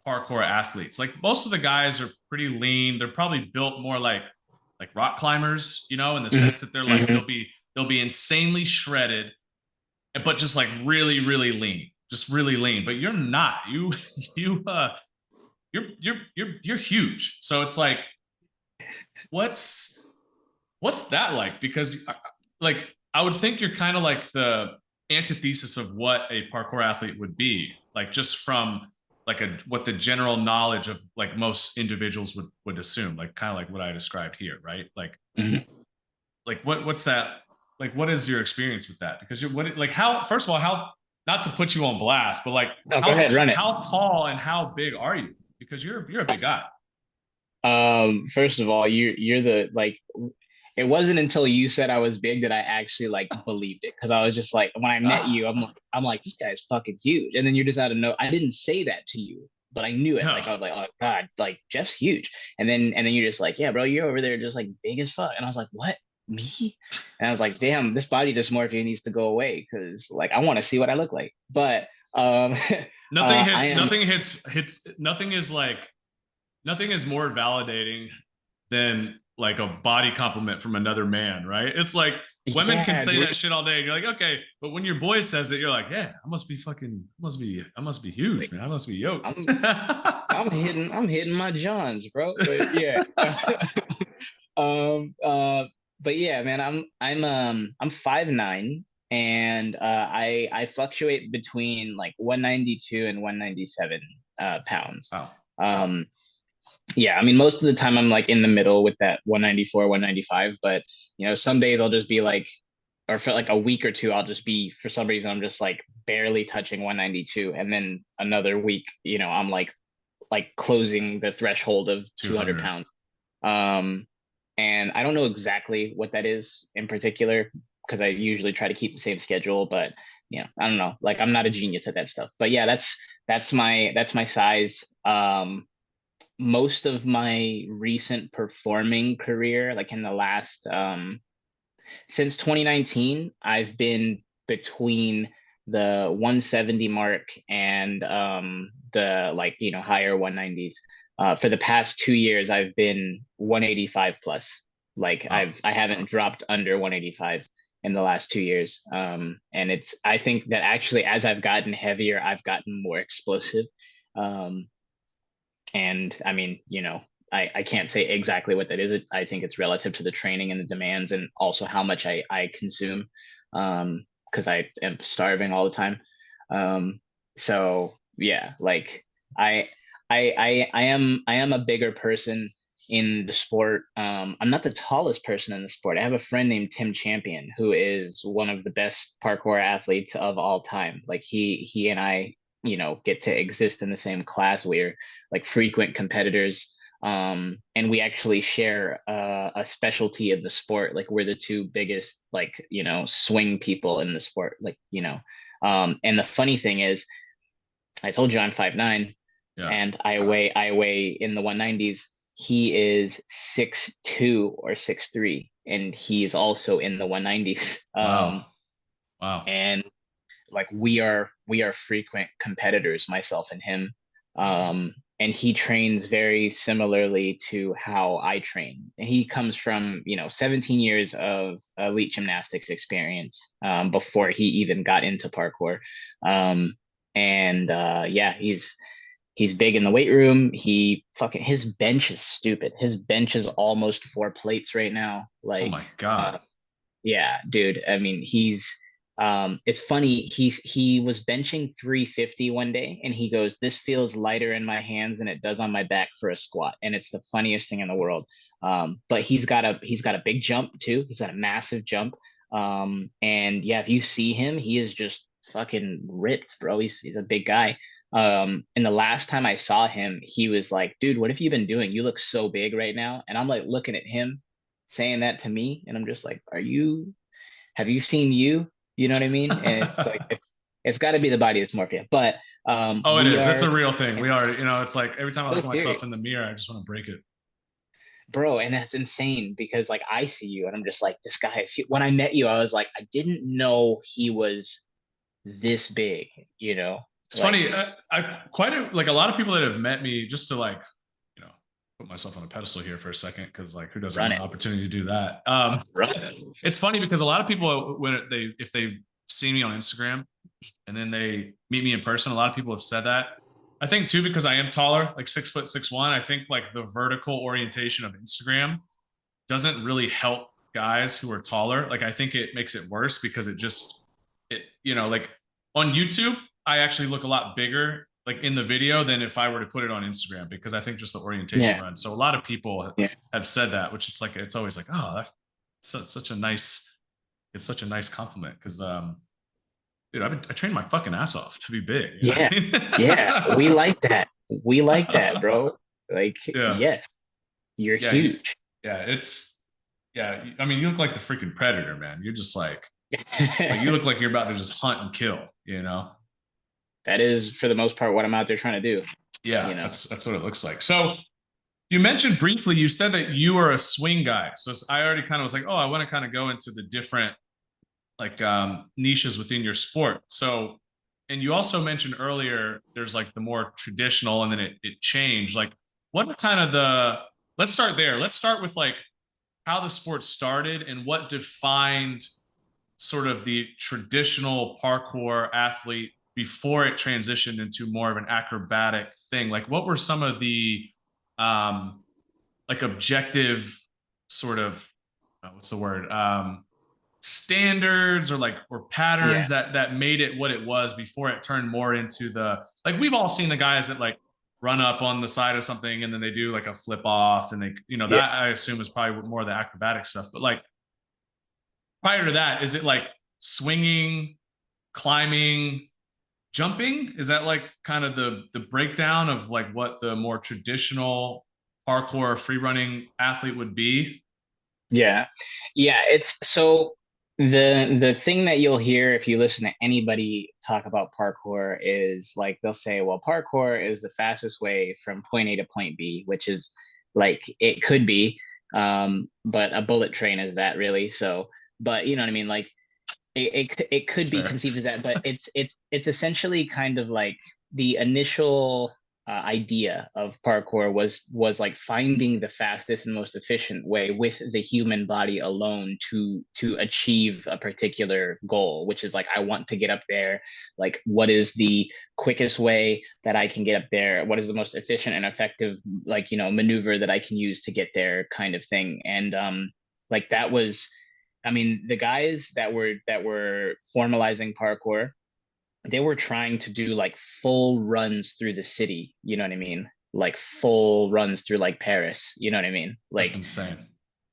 parkour athletes. Like most of the guys are pretty lean. They're probably built more like rock climbers, in the sense that they're like, they'll be insanely shredded, but just like really, really lean, just really lean. But you're not. You're huge. So it's like, what's that like? Because like I would think you're kind of like the antithesis of what a parkour athlete would be, like just from like what the general knowledge of like most individuals would assume, like kind of like what I described here, right? Like like what's that, like what is your experience with that? Because how, first of all, how, not to put you on blast, but like go ahead, run it. how tall and how big are you? Because you're a big guy. First of all, you're the like it wasn't until you said I was big that I actually like believed it. Cause I was just like when I met Ah, you, I'm like, this guy's fucking huge. And then you're just out of no, I didn't say that to you, but I knew it. no. Like I was like, oh God, like Jeff's huge. And then you're just like, yeah, bro, you're over there just like big as fuck. And I was like, what? Me? And I was like, damn, this body dysmorphia needs to go away because like I want to see what I look like. But um I am Nothing is like, nothing is more validating than like a body compliment from another man, right? It's like women can yeah, say dude. that shit all day. And you're like, okay, but when your boy says it, you're like, yeah, I must be huge, Like man. I must be yoked. I'm I'm hitting my Johns, bro. But yeah. Um but yeah, man, I'm 5'9", and I fluctuate between like 192 and 197 pounds. Wow. Um yeah, I mean most of the time I'm like in the middle with that 194, 195, but some days I'll just be like, or for like a week or two I'll just be, for some reason I'm just like barely touching 192, and then another week, I'm like closing the threshold of 200 200. pounds. Um, and I don't know exactly what that is in particular because I usually try to keep the same schedule, but I don't know. Like I'm not a genius at that stuff. But yeah, that's my size. Most of my recent performing career, like in the last since 2019, I've been between the 170 mark and the like higher 190s. For the past 2 years, I've been 185 plus. Like Wow. I haven't dropped under 185 in the last 2 years. And I think that actually as I've gotten heavier, I've gotten more explosive. Um, and I mean, I can't say exactly what that is. I think it's relative to the training and the demands and also how much I consume, because I am starving all the time. So yeah, like I I am a bigger person in the sport. I'm not the tallest person in the sport. I have a friend named Tim Champion who is one of the best parkour athletes of all time. Like he and I, get to exist in the same class. We're like frequent competitors. And we actually share a specialty of the sport. Like we're the two biggest, like, swing people in the sport. Like, and the funny thing is, I told you I'm 5'9", Yeah. and I weigh in the 190s. He is 6'2" or 6'3", and he's also in the 190s. Wow. Wow. And like we are frequent competitors, myself and him. And he trains very similarly to how I train. And he comes from 17 years of elite gymnastics experience, before he even got into parkour. And yeah, he's big in the weight room. His bench is stupid. His bench is almost 4 plates right now. Oh Like my God. yeah, dude. I mean, it's funny. He was benching 350 one day, and he goes, "This feels lighter in my hands than it does on my back for a squat." And it's the funniest thing in the world. But he's got a big jump too. He's got a massive jump. And yeah, if you see him, he is just fucking ripped, bro. He's a big guy. And the last time I saw him, he was like, "Dude, what have you been doing? You look so big right now." And I'm like looking at him saying that to me, and I'm just like, have you seen you? You know what I mean? And it's like it's got to be the body dysmorphia. But Oh, it we is. It's a are real thing. We are, it's like every time I look so at myself serious, in the mirror, I just want to break it. bro. And that's insane because like I see you and I'm just like, this guy is when I met you, I was like, I didn't know he was this big, It's like funny. Like a lot of people that have met me, just to like, you know, put myself on a pedestal here for a second, because like who doesn't run want it, an opportunity to do that? run it. It's funny because a lot of people, if they've seen me on Instagram and then they meet me in person, a lot of people have said that. I think too, because I am taller, like 6', 6'1". I think like the vertical orientation of Instagram doesn't really help guys who are taller. Like I think it makes it worse because like on YouTube, I actually look a lot bigger like in the video than if I were to put it on Instagram, because I think just the orientation Yeah, runs. So a lot of people yeah, have said that, which it's always like, oh, that's it's such a nice compliment. Cause dude, I trained my fucking ass off to be big. You yeah, know what yeah. I We mean? like that. We like that, bro. Like Yeah. yes. you're Yeah, huge. yeah. I mean, you look like the freaking predator, man. You're just like you look like you're about to just hunt and kill, you know? That is for the most part what I'm out there trying to do, Yeah, you know. that's what it looks like. So you mentioned briefly, you said that you are a swing guy. So I already kind of was like, oh, I want to kind of go into the different like niches within your sport. So, and you also mentioned earlier, there's like the more traditional, and then it changed. Like, what are kind of the? Let's start there. Let's start with like how the sport started and what defined sort of the traditional parkour athlete before it transitioned into more of an acrobatic thing. Like, what were some of the like objective sort of what's the word standards or Yeah. patterns that made it what it was before it turned more into the like we've all seen the guys that like run up on the side of something and then they do like a flip off and they Yeah. that I assume is probably more of the acrobatic stuff, but like prior to that, is it like swinging, climbing, jumping? Is that like kind of the breakdown of like what the more traditional parkour free running athlete would be? Yeah. Yeah, it's so the thing that you'll hear if you listen to anybody talk about parkour is like they'll say, well, parkour is the fastest way from point A to point B, which is like it could be, but a bullet train is that really. So, but you know what I mean? Like it That's could be fair. conceived as that, but it's essentially kind of like the initial idea of parkour was like finding the fastest and most efficient way with the human body alone to achieve a particular goal, which is like I want to get up there. Like, what is the quickest way that I can get up there? What is the most efficient and effective like maneuver that I can use to get there, kind of thing. And like that was I mean, the guys that were formalizing parkour, they were trying to do like full runs through the city, you know what I mean? Like full runs through like Paris, you know what I mean? That's Like insane.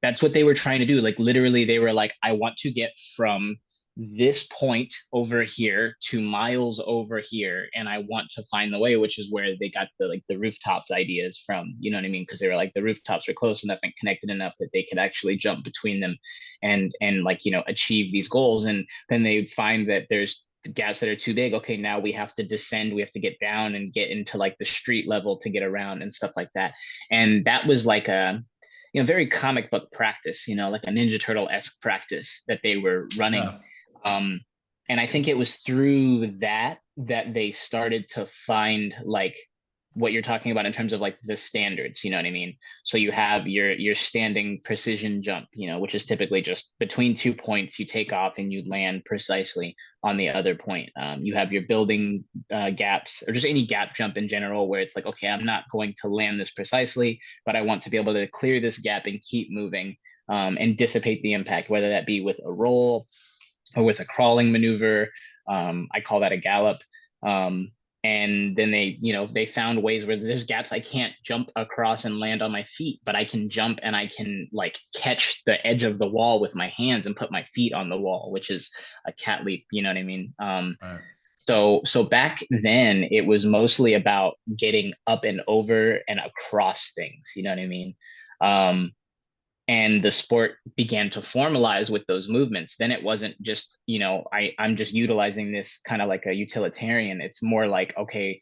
that's what they were trying to do. Like literally they were like, I want to get from this point over here to miles over here, and I want to find the way, which is where they got the like the rooftops ideas from, you know what I mean? Because they were like the rooftops are close enough and connected enough that they could actually jump between them and like achieve these goals. And then they find that there's gaps that are too big. Okay, now we have to descend, we have to get down and get into like the street level to get around and stuff like that. And that was like a very comic book practice, like a Ninja Turtle-esque practice that they were running. Yeah. Um, and I think it was through that they started to find like what you're talking about in terms of like the standards, you know what I mean? So you have your standing precision jump, which is typically just between 2 points, you take off and you land precisely on the other point. You have your building gaps or just any gap jump in general where it's like, okay, I'm not going to land this precisely, but I want to be able to clear this gap and keep moving and dissipate the impact, whether that be with a roll or with a crawling maneuver. I call that a gallop. And then they found ways where there's gaps I can't jump across and land on my feet, but I can jump and I can like catch the edge of the wall with my hands and put my feet on the wall, which is a cat leap, you know what I mean? Right. So back then it was mostly about getting up and over and across things, you know what I mean? Um, and the sport began to formalize with those movements. Then it wasn't just I'm just utilizing this kind of like a utilitarian. It's more like, okay,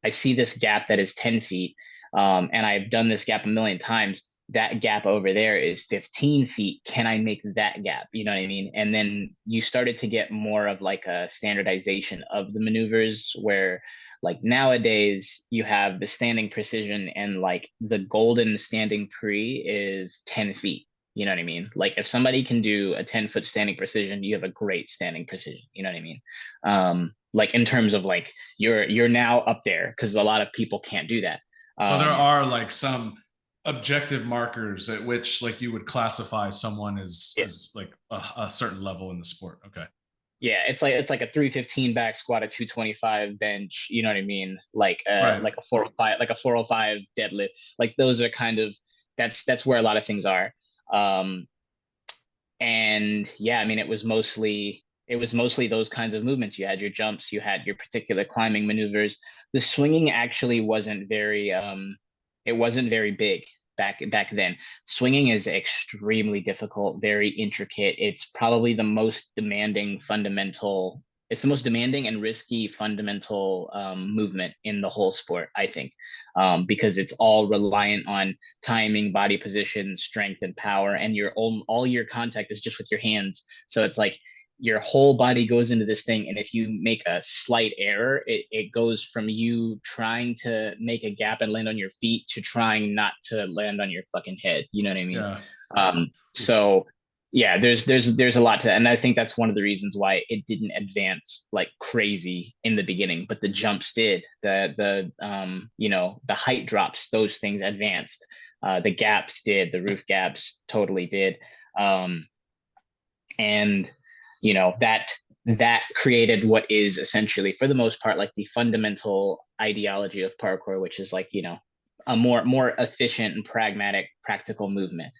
I see this gap that is 10 feet, and I've done this gap a million times. That gap over there is 15 feet. Can I make that gap? You know what I mean? And then you started to get more of like a standardization of the maneuvers where like nowadays you have the standing precision, and like the golden standing pre is 10 feet. You know what I mean? Like if somebody can do a 10-foot standing precision, you have a great standing precision. You know what I mean? Like in terms of like you're now up there because a lot of people can't do that. So there Um, are like some objective markers at which like you would classify someone yeah, as like a certain level in the sport. Okay. yeah, it's like a 315 back squat, a 225 bench. You know what I mean? Right. Like a 405, like a 405 deadlift. Like those are kind of that's where a lot of things are. Um, and yeah, I mean, it was mostly those kinds of movements. You had your jumps, you had your particular climbing maneuvers. The swinging actually wasn't very big. back then. Swinging is extremely difficult, very intricate. It's probably the most demanding fundamental. It's the most demanding and risky fundamental movement in the whole sport, I think, because it's all reliant on timing, body position, strength, and power, and all your contact is just with your hands. So it's like your whole body goes into this thing, and if you make a slight error, it goes from you trying to make a gap and land on your feet to trying not to land on your fucking head. You know what I mean? Yeah. So yeah, there's a lot to that, and I think that's one of the reasons why it didn't advance like crazy in the beginning, but the jumps did. The the height drops, those things advanced. The gaps did. The roof gaps totally did. And that created what is essentially, for the most part, like the fundamental ideology of parkour, which is like, a more efficient and pragmatic, practical movement.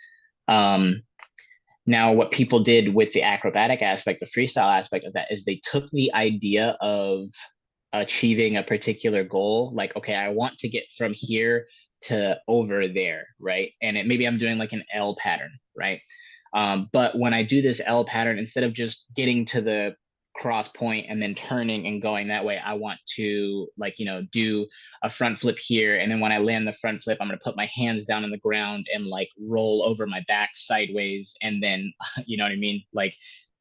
Now, what people did with the acrobatic aspect, the freestyle aspect of that, is they took the idea of achieving a particular goal, like, okay, I want to get from here to over there, right? And maybe I'm doing like an L pattern, right? But when I do this L pattern, instead of just getting to the cross point and then turning and going that way, I want to do a front flip here. And then when I land the front flip, I'm going to put my hands down on the ground and like roll over my back sideways. And then, you know what I mean? Like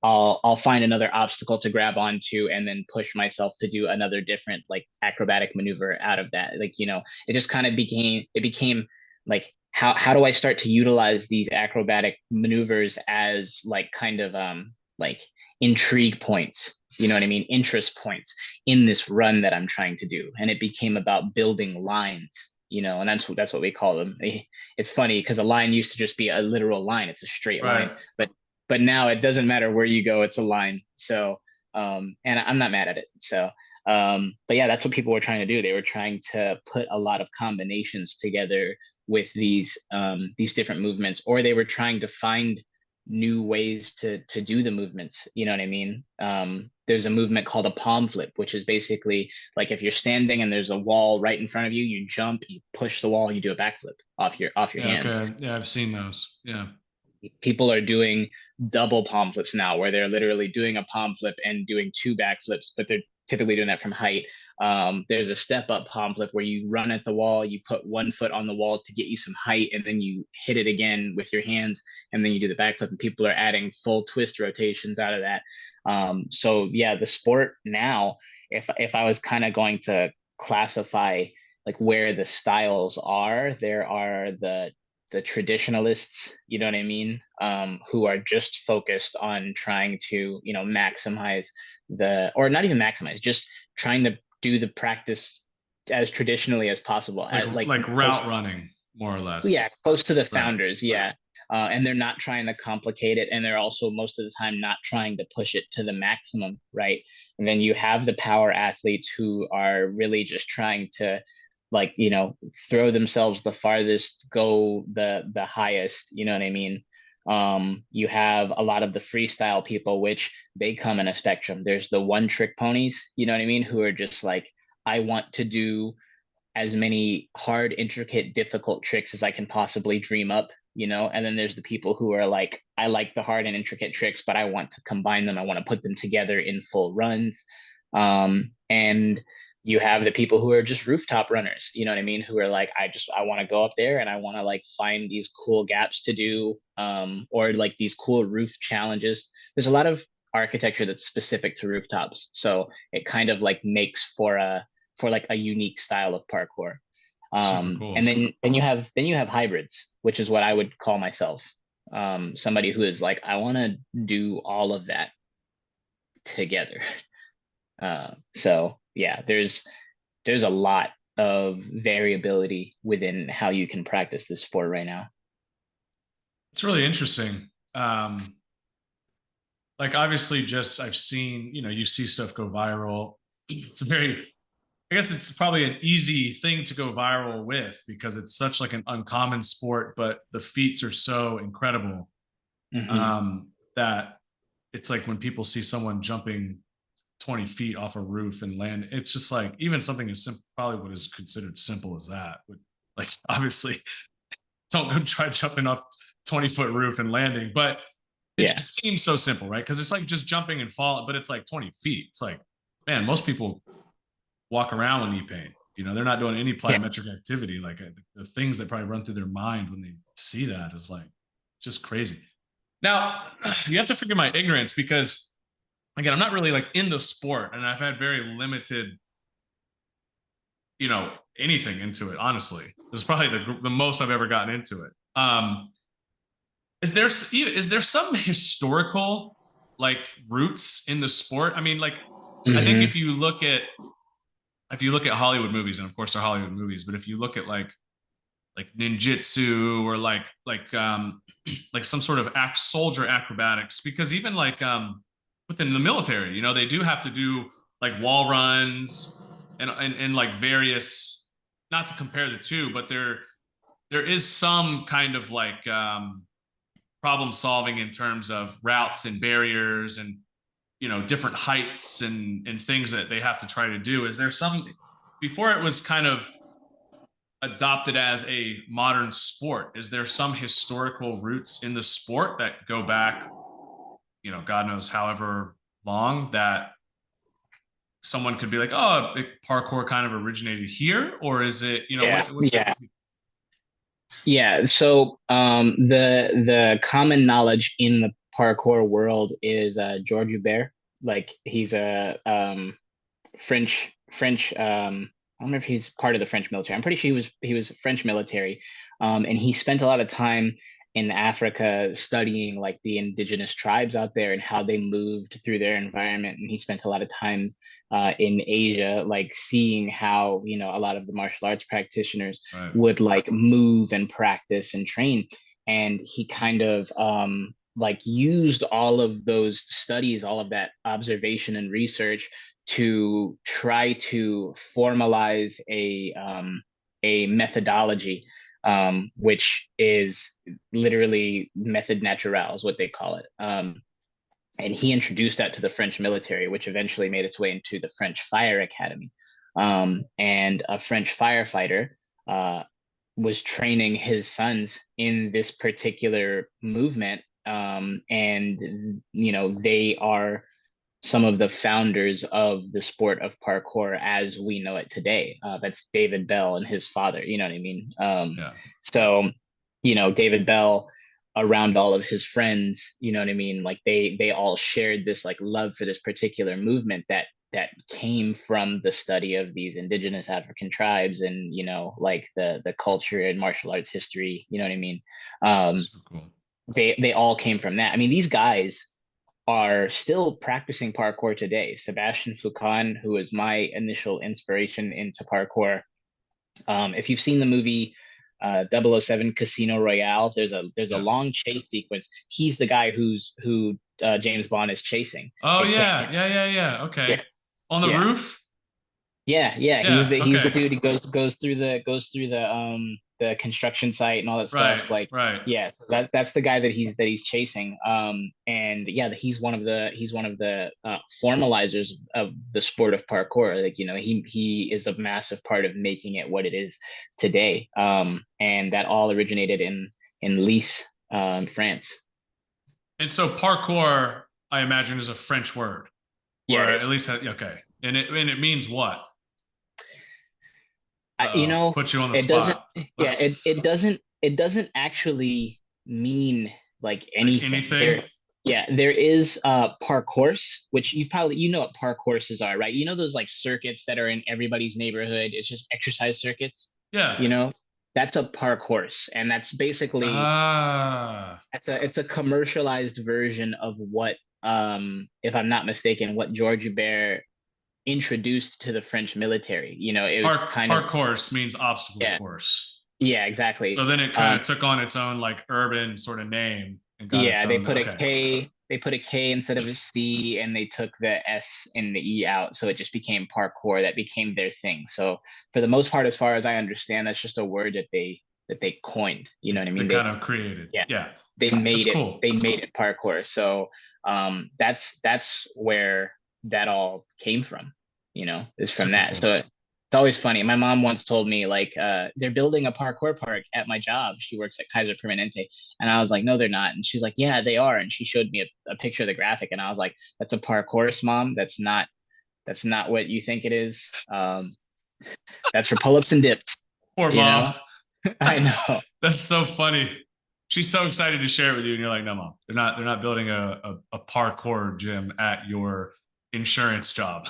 I'll find another obstacle to grab onto and then push myself to do another different like acrobatic maneuver out of that. Like, it just kind of became like, how do I start to utilize these acrobatic maneuvers as like kind of like intrigue points, you know what I mean? Interest points in this run that I'm trying to do. And it became about building lines, and that's what we call them. It's funny because a line used to just be a literal line. It's a straight line, but now it doesn't matter where you go, it's a line. So, and I'm not mad at it. So, but yeah, that's what people were trying to do. They were trying to put a lot of combinations together with these different movements, or they were trying to find new ways to do the movements. You know what I mean? There's a movement called a palm flip, which is basically like if you're standing and there's a wall right in front of you, you jump, you push the wall, you do a backflip off your hands. Okay. Yeah, I've seen those. Yeah. People are doing double palm flips now, where they're literally doing a palm flip and doing two backflips, but they're typically doing that from height. There's a step up palm flip where you run at the wall, you put one foot on the wall to get you some height, and then you hit it again with your hands, and then you do the backflip, and people are adding full twist rotations out of that. So yeah, the sport now, if I was kind of going to classify like where the styles are, there are the traditionalists, you know what I mean, who are just focused on trying to, maximize or not even maximize, just trying to do the practice as traditionally as possible. Like route running, more or less. Yeah, close to the founders, yeah. And they're not trying to complicate it, and they're also most of the time not trying to push it to the maximum, right? And then you have the power athletes who are really just trying to throw themselves the farthest, go the highest, you know what I mean? You have a lot of the freestyle people, which they come in a spectrum. There's the one trick ponies, you know what I mean, who are just like, I want to do as many hard, intricate, difficult tricks as I can possibly dream up, and then there's the people who are like, I like the hard and intricate tricks, but I want to combine them, I want to put them together in full runs. And you have the people who are just rooftop runners, you know what I mean? Who are like, I want to go up there and I want to like find these cool gaps to do, or like these cool roof challenges. There's a lot of architecture that's specific to rooftops. So it kind of like makes for like a unique style of parkour. Cool. And then you have hybrids, which is what I would call myself. Somebody who is like, I want to do all of that together. So yeah, there's a lot of variability within how you can practice this sport right now. It's really interesting. Like obviously just I've seen, you see stuff go viral. I guess it's probably an easy thing to go viral with because it's such like an uncommon sport, but the feats are so incredible. That it's like when people see someone jumping 20 feet off a roof and land, it's just like even something as simple, probably what is considered simple as that would like obviously don't go try jumping off 20-foot roof and landing. But it Yeah. just seems so simple, right? Because it's like just jumping and falling, but it's like 20 feet. It's like, man, most people walk around with knee pain. You know, they're not doing any plyometric activity. Like the things that probably run through their mind when they see that is like just crazy. Now, you have to forgive my ignorance because, again, I'm not really like in the sport, and I've had very limited, you know, anything into it. Honestly, this is probably the most I've ever gotten into it. Is there some historical like roots in the sport? I mean, like, I think if you look at Hollywood movies, and of course they're Hollywood movies, but if you look at like ninjutsu or like like some sort of soldier acrobatics, because even like within the military, you know, they do have to do like wall runs and like various, not to compare the two, but there is some kind of like problem solving in terms of routes and barriers and, you know, different heights and things that they have to try to do. Is there some, before it was kind of adopted as a modern sport, is there some historical roots in the sport that go back, you know, God knows however long, that someone could be like, oh, parkour kind of originated here? Or is it, you know, yeah. So the common knowledge in the parkour world is George Hubert. Like he's a French I don't know if he's part of the French military. I'm pretty sure he was French military, and he spent a lot of time in Africa studying like the indigenous tribes out there and how they moved through their environment. And he spent a lot of time in Asia, like seeing how, you know, a lot of the martial arts practitioners would like move and practice and train. And he kind of like used all of those studies, all of that observation and research to try to formalize a methodology, which is literally method naturelle is what they call it. And he introduced that to the French military, which eventually made its way into the French Fire Academy. And a French firefighter was training his sons in this particular movement. And, you know, they are some of the founders of the sport of parkour as we know it today. That's David Bell and his father, you know what I mean? So, you know, David Bell around all of his friends, you know what I mean? Like they all shared this like love for this particular movement that came from the study of these indigenous African tribes and, you know, like the culture and martial arts history, you know what I mean? Super cool. They all came from that. I mean, these guys are still practicing parkour today. Sebastian Foucan, who was my initial inspiration into parkour. If you've seen the movie 007 Casino Royale, there's a long chase sequence. He's the guy who James Bond is chasing. Oh yeah. Okay. Yeah. On the roof? Yeah. He's the dude who goes through the construction site and all that stuff. Like yeah, that's the guy that he's chasing. And yeah, he's one of the formalizers of the sport of parkour. Like, you know, he is a massive part of making it what it is today. And that all originated in Nice, France. And so parkour, I imagine, is a French word. Yeah, or at least okay. And it means what? You know, put you on the spot. It doesn't actually mean like anything. There is parcours, which you know what parcourses are, right? You know those like circuits that are in everybody's neighborhood. It's just exercise circuits. Yeah. You know, that's a parcours, and that's basically it's a commercialized version of what, if I'm not mistaken, what George Hubert introduced to the French military. You know, it was kind of parcours means obstacle course. Yeah, exactly. So then it kind of took on its own like urban sort of name. And got they put a K. They put a K instead of a C, and they took the S and the E out, so it just became parkour. That became their thing. So for the most part, as far as I understand, that's just a word that they coined. You know what I mean? They kind of created. Yeah. They made it. Cool. They made it parkour. So that's where that all came from. You know, is from that. Cool. So It's always funny. My mom once told me like they're building a parkour park at my job. She works at Kaiser Permanente. And I was like, no, they're not. And she's like, yeah, they are. And she showed me a picture of the graphic. And I was like, that's a parkourist, mom. That's not what you think it is. That's for pull-ups and dips, Poor you mom. know? I know. That's so funny. She's so excited to share it with you, and you're like, no, mom, they're not building a parkour gym at your insurance job.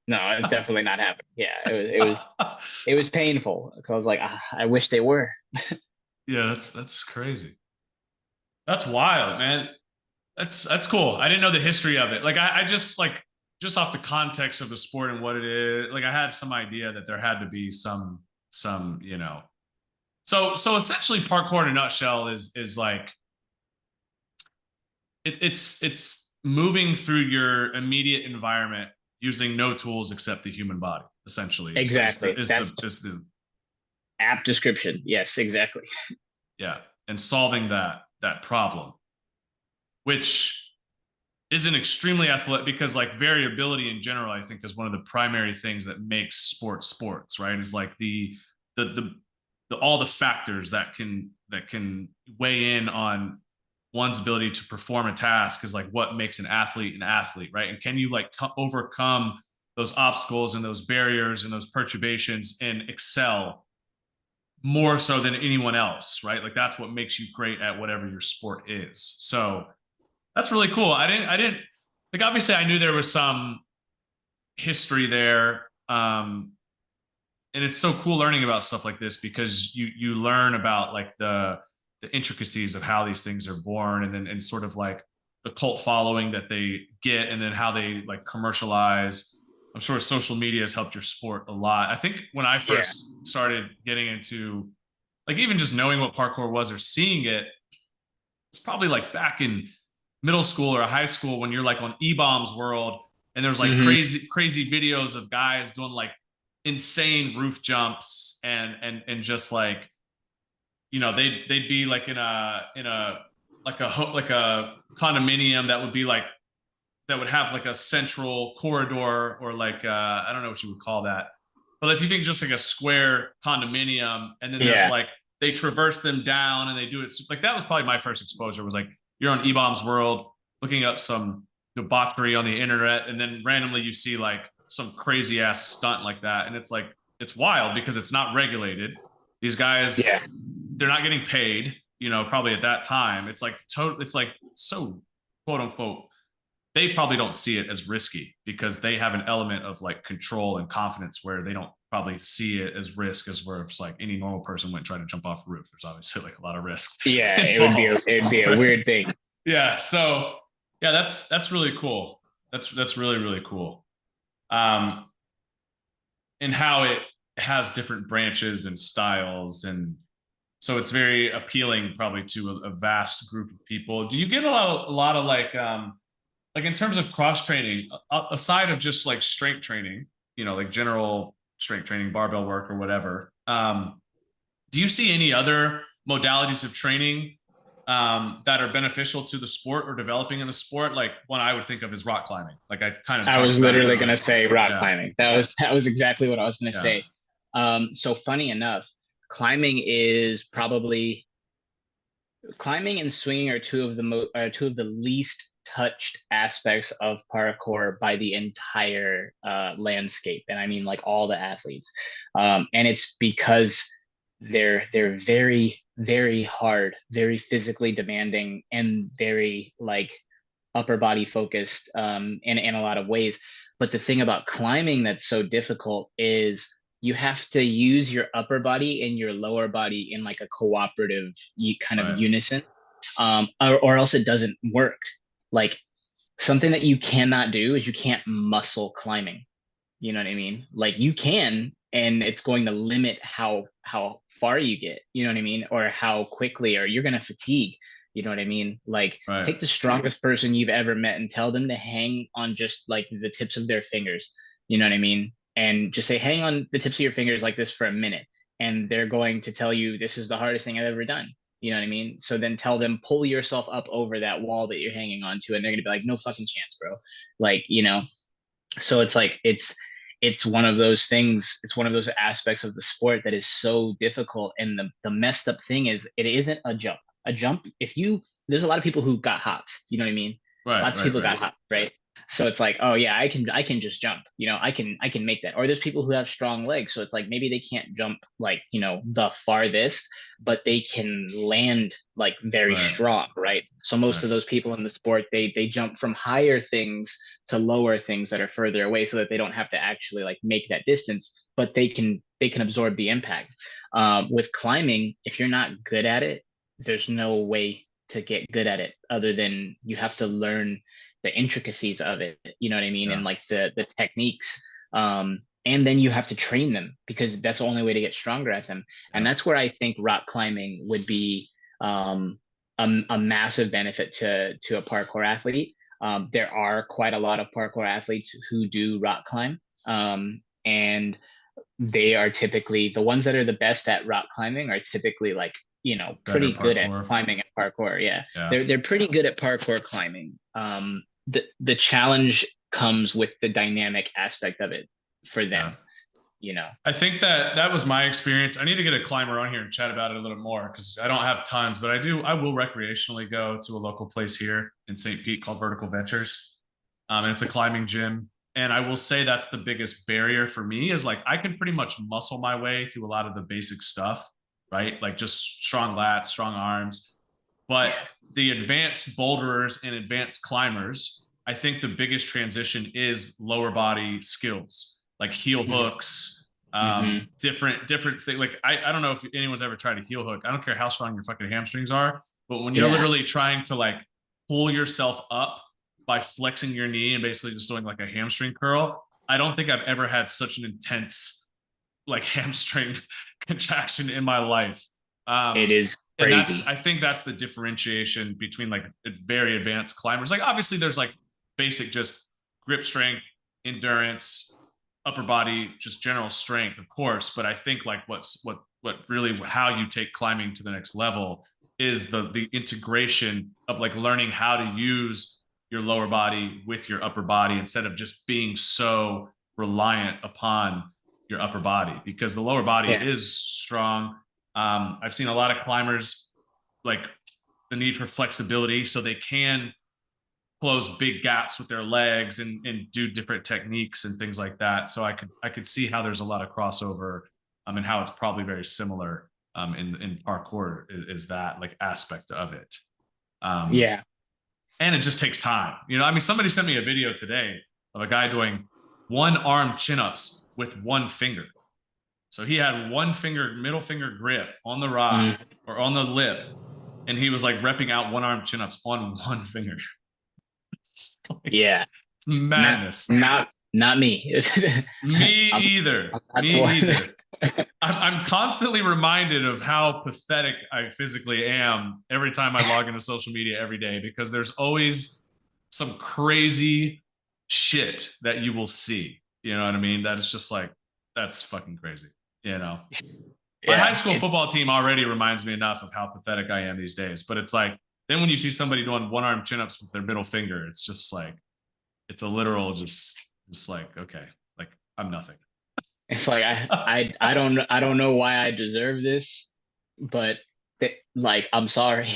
No, it's definitely not happening. Yeah, it was painful because I was like, I wish they were. Yeah, that's crazy. That's wild, man. That's cool. I didn't know the history of it. Like I just like just off the context of the sport and what it is, like I had some idea that there had to be some, So essentially parkour in a nutshell is like it's moving through your immediate environment using no tools except the human body, essentially. Exactly. That's Is the apt description. Yes, exactly. yeah, and solving that problem, which is an extremely athletic because like variability in general, I think is one of the primary things that makes sports, right? Is like the all the factors that can weigh in on one's ability to perform a task is like what makes an athlete, right? And can you like overcome those obstacles and those barriers and those perturbations and excel more so than anyone else, right? Like that's what makes you great at whatever your sport is. So that's really cool. I didn't like obviously I knew there was some history there. And it's so cool learning about stuff like this because you learn about like the intricacies of how these things are born and sort of like the cult following that they get and then how they like commercialize. I'm sure social media has helped your sport a lot. I think when I first started getting into like even just knowing what parkour was or seeing it, it's probably like back in middle school or high school when you're like on E-Bombs World and there's like crazy videos of guys doing like insane roof jumps and just like they'd be like in a like a condominium that would be like that would have like a central corridor or like I don't know what you would call that, but if you think just like a square condominium and then there's like they traverse them down and they do it like that was probably my first exposure was like you're on E-Bombs World looking up some debauchery on the internet and then randomly you see like some crazy ass stunt like that and it's like it's wild because it's not regulated. These guys they're not getting paid, probably at that time. It's like it's like so quote unquote they probably don't see it as risky because they have an element of like control and confidence where they don't probably see it as risk as where it's like any normal person went try to jump off a roof. There's obviously like a lot of risk. Yeah, it would be a weird thing. Yeah. So yeah, that's really cool. That's really, really cool. And how it has different branches and styles. And so it's very appealing probably to a vast group of people. Do you get a lot of like in terms of cross training, aside of just like strength training, like general strength training, barbell work or whatever, do you see any other modalities of training that are beneficial to the sport or developing in the sport? Like one I would think of is rock climbing. Like I was literally going to say rock climbing. That was exactly what I was going to say. So funny enough, climbing and swinging are two of the least touched aspects of parkour by the entire landscape. And I mean like all the athletes. And it's because they're very, very hard, very physically demanding, and very like upper body focused in a lot of ways. But the thing about climbing that's so difficult is you have to use your upper body and your lower body in like a cooperative kind of unison, or else it doesn't work. Like something that you cannot do is you can't muscle climbing. You know what I mean? Like you can, and it's going to limit how far you get, you know what I mean? Or how quickly, or you're going to fatigue. You know what I mean? Like take the strongest person you've ever met and tell them to hang on just like the tips of their fingers. You know what I mean? And just say, hang on the tips of your fingers like this for a minute. And they're going to tell you, this is the hardest thing I've ever done. You know what I mean? So then tell them, pull yourself up over that wall that you're hanging on to. And they're going to be like, no fucking chance, bro. Like, so it's like, it's one of those things, it's one of those aspects of the sport that is so difficult. And the messed up thing is it isn't a jump. A jump, if you there's a lot of people who got hops, you know what I mean? Right, Lots of right, people right. got hops, right? So it's like, oh yeah, I can just jump, I can make that. Or there's people who have strong legs, so it's like maybe they can't jump like, the farthest, but they can land like very Right, strong, right? So most right. of those people in the sport, they jump from higher things to lower things that are further away so that they don't have to actually like make that distance, but they can absorb the impact. With climbing, if you're not good at it, there's no way to get good at it other than you have to learn the intricacies of it, you know what I mean? Yeah, And like the techniques. And then you have to train them because that's the only way to get stronger at them. And yeah. that's where I think rock climbing would be a massive benefit to a parkour athlete. There are quite a lot of parkour athletes who do rock climb. And they are typically the ones that are the best at rock climbing are typically like, Better pretty good at parkour. climbing and parkour. Yeah. Yeah. They're pretty good at parkour climbing. The challenge comes with the dynamic aspect of it for Yeah. them, you know. I think that was my experience. I need to get a climber on here and chat about it a little more because I don't have tons, but I will recreationally go to a local place here in St. Pete called Vertical Ventures. And it's a climbing gym. And I will say that's the biggest barrier for me is like I can pretty much muscle my way through a lot of the basic stuff, right? Like just strong lats, strong arms. But Yeah. the advanced boulderers and advanced climbers, I think the biggest transition is lower body skills, like heel Mhm. hooks, Mhm. different things. Like I don't know if anyone's ever tried a heel hook. I don't care how strong your fucking hamstrings are, but when you're Yeah. literally trying to like pull yourself up by flexing your knee and basically just doing like a hamstring curl, I don't think I've ever had such an intense like hamstring contraction in my life. It Um, is and that's crazy. I think that's the differentiation between like very advanced climbers. Like obviously there's like basic just grip strength, endurance, upper body, just general strength, of course. But I think like what really how you take climbing to the next level is the integration of like learning how to use your lower body with your upper body instead of just being so reliant upon your upper body because the lower body Yeah. is strong. I've seen a lot of climbers like the need for flexibility so they can close big gaps with their legs and do different techniques and things like that. So I could see how there's a lot of crossover and how it's probably very similar in parkour is that like aspect of it. Um, Yeah. and it just takes time. I mean, somebody sent me a video today of a guy doing one arm chin ups with one finger. So he had one finger, middle finger grip on the rock Mm. or on the lip, and he was like repping out one arm chin ups on one finger. Like, Yeah. Not madness. not me. Me I'm, either. I'm not Me the either. one. I'm constantly reminded of how pathetic I physically am every time I log into social media every day because there's always some crazy shit that you will see. You know what I mean? That is just like, that's fucking crazy. My high Yeah. school football team already reminds me enough of how pathetic I am these days. But it's like, then when you see somebody doing one arm chin ups with their middle finger, it's just like, it's a literal just like, okay, like I'm nothing. It's like I don't know why I deserve this, but like I'm sorry.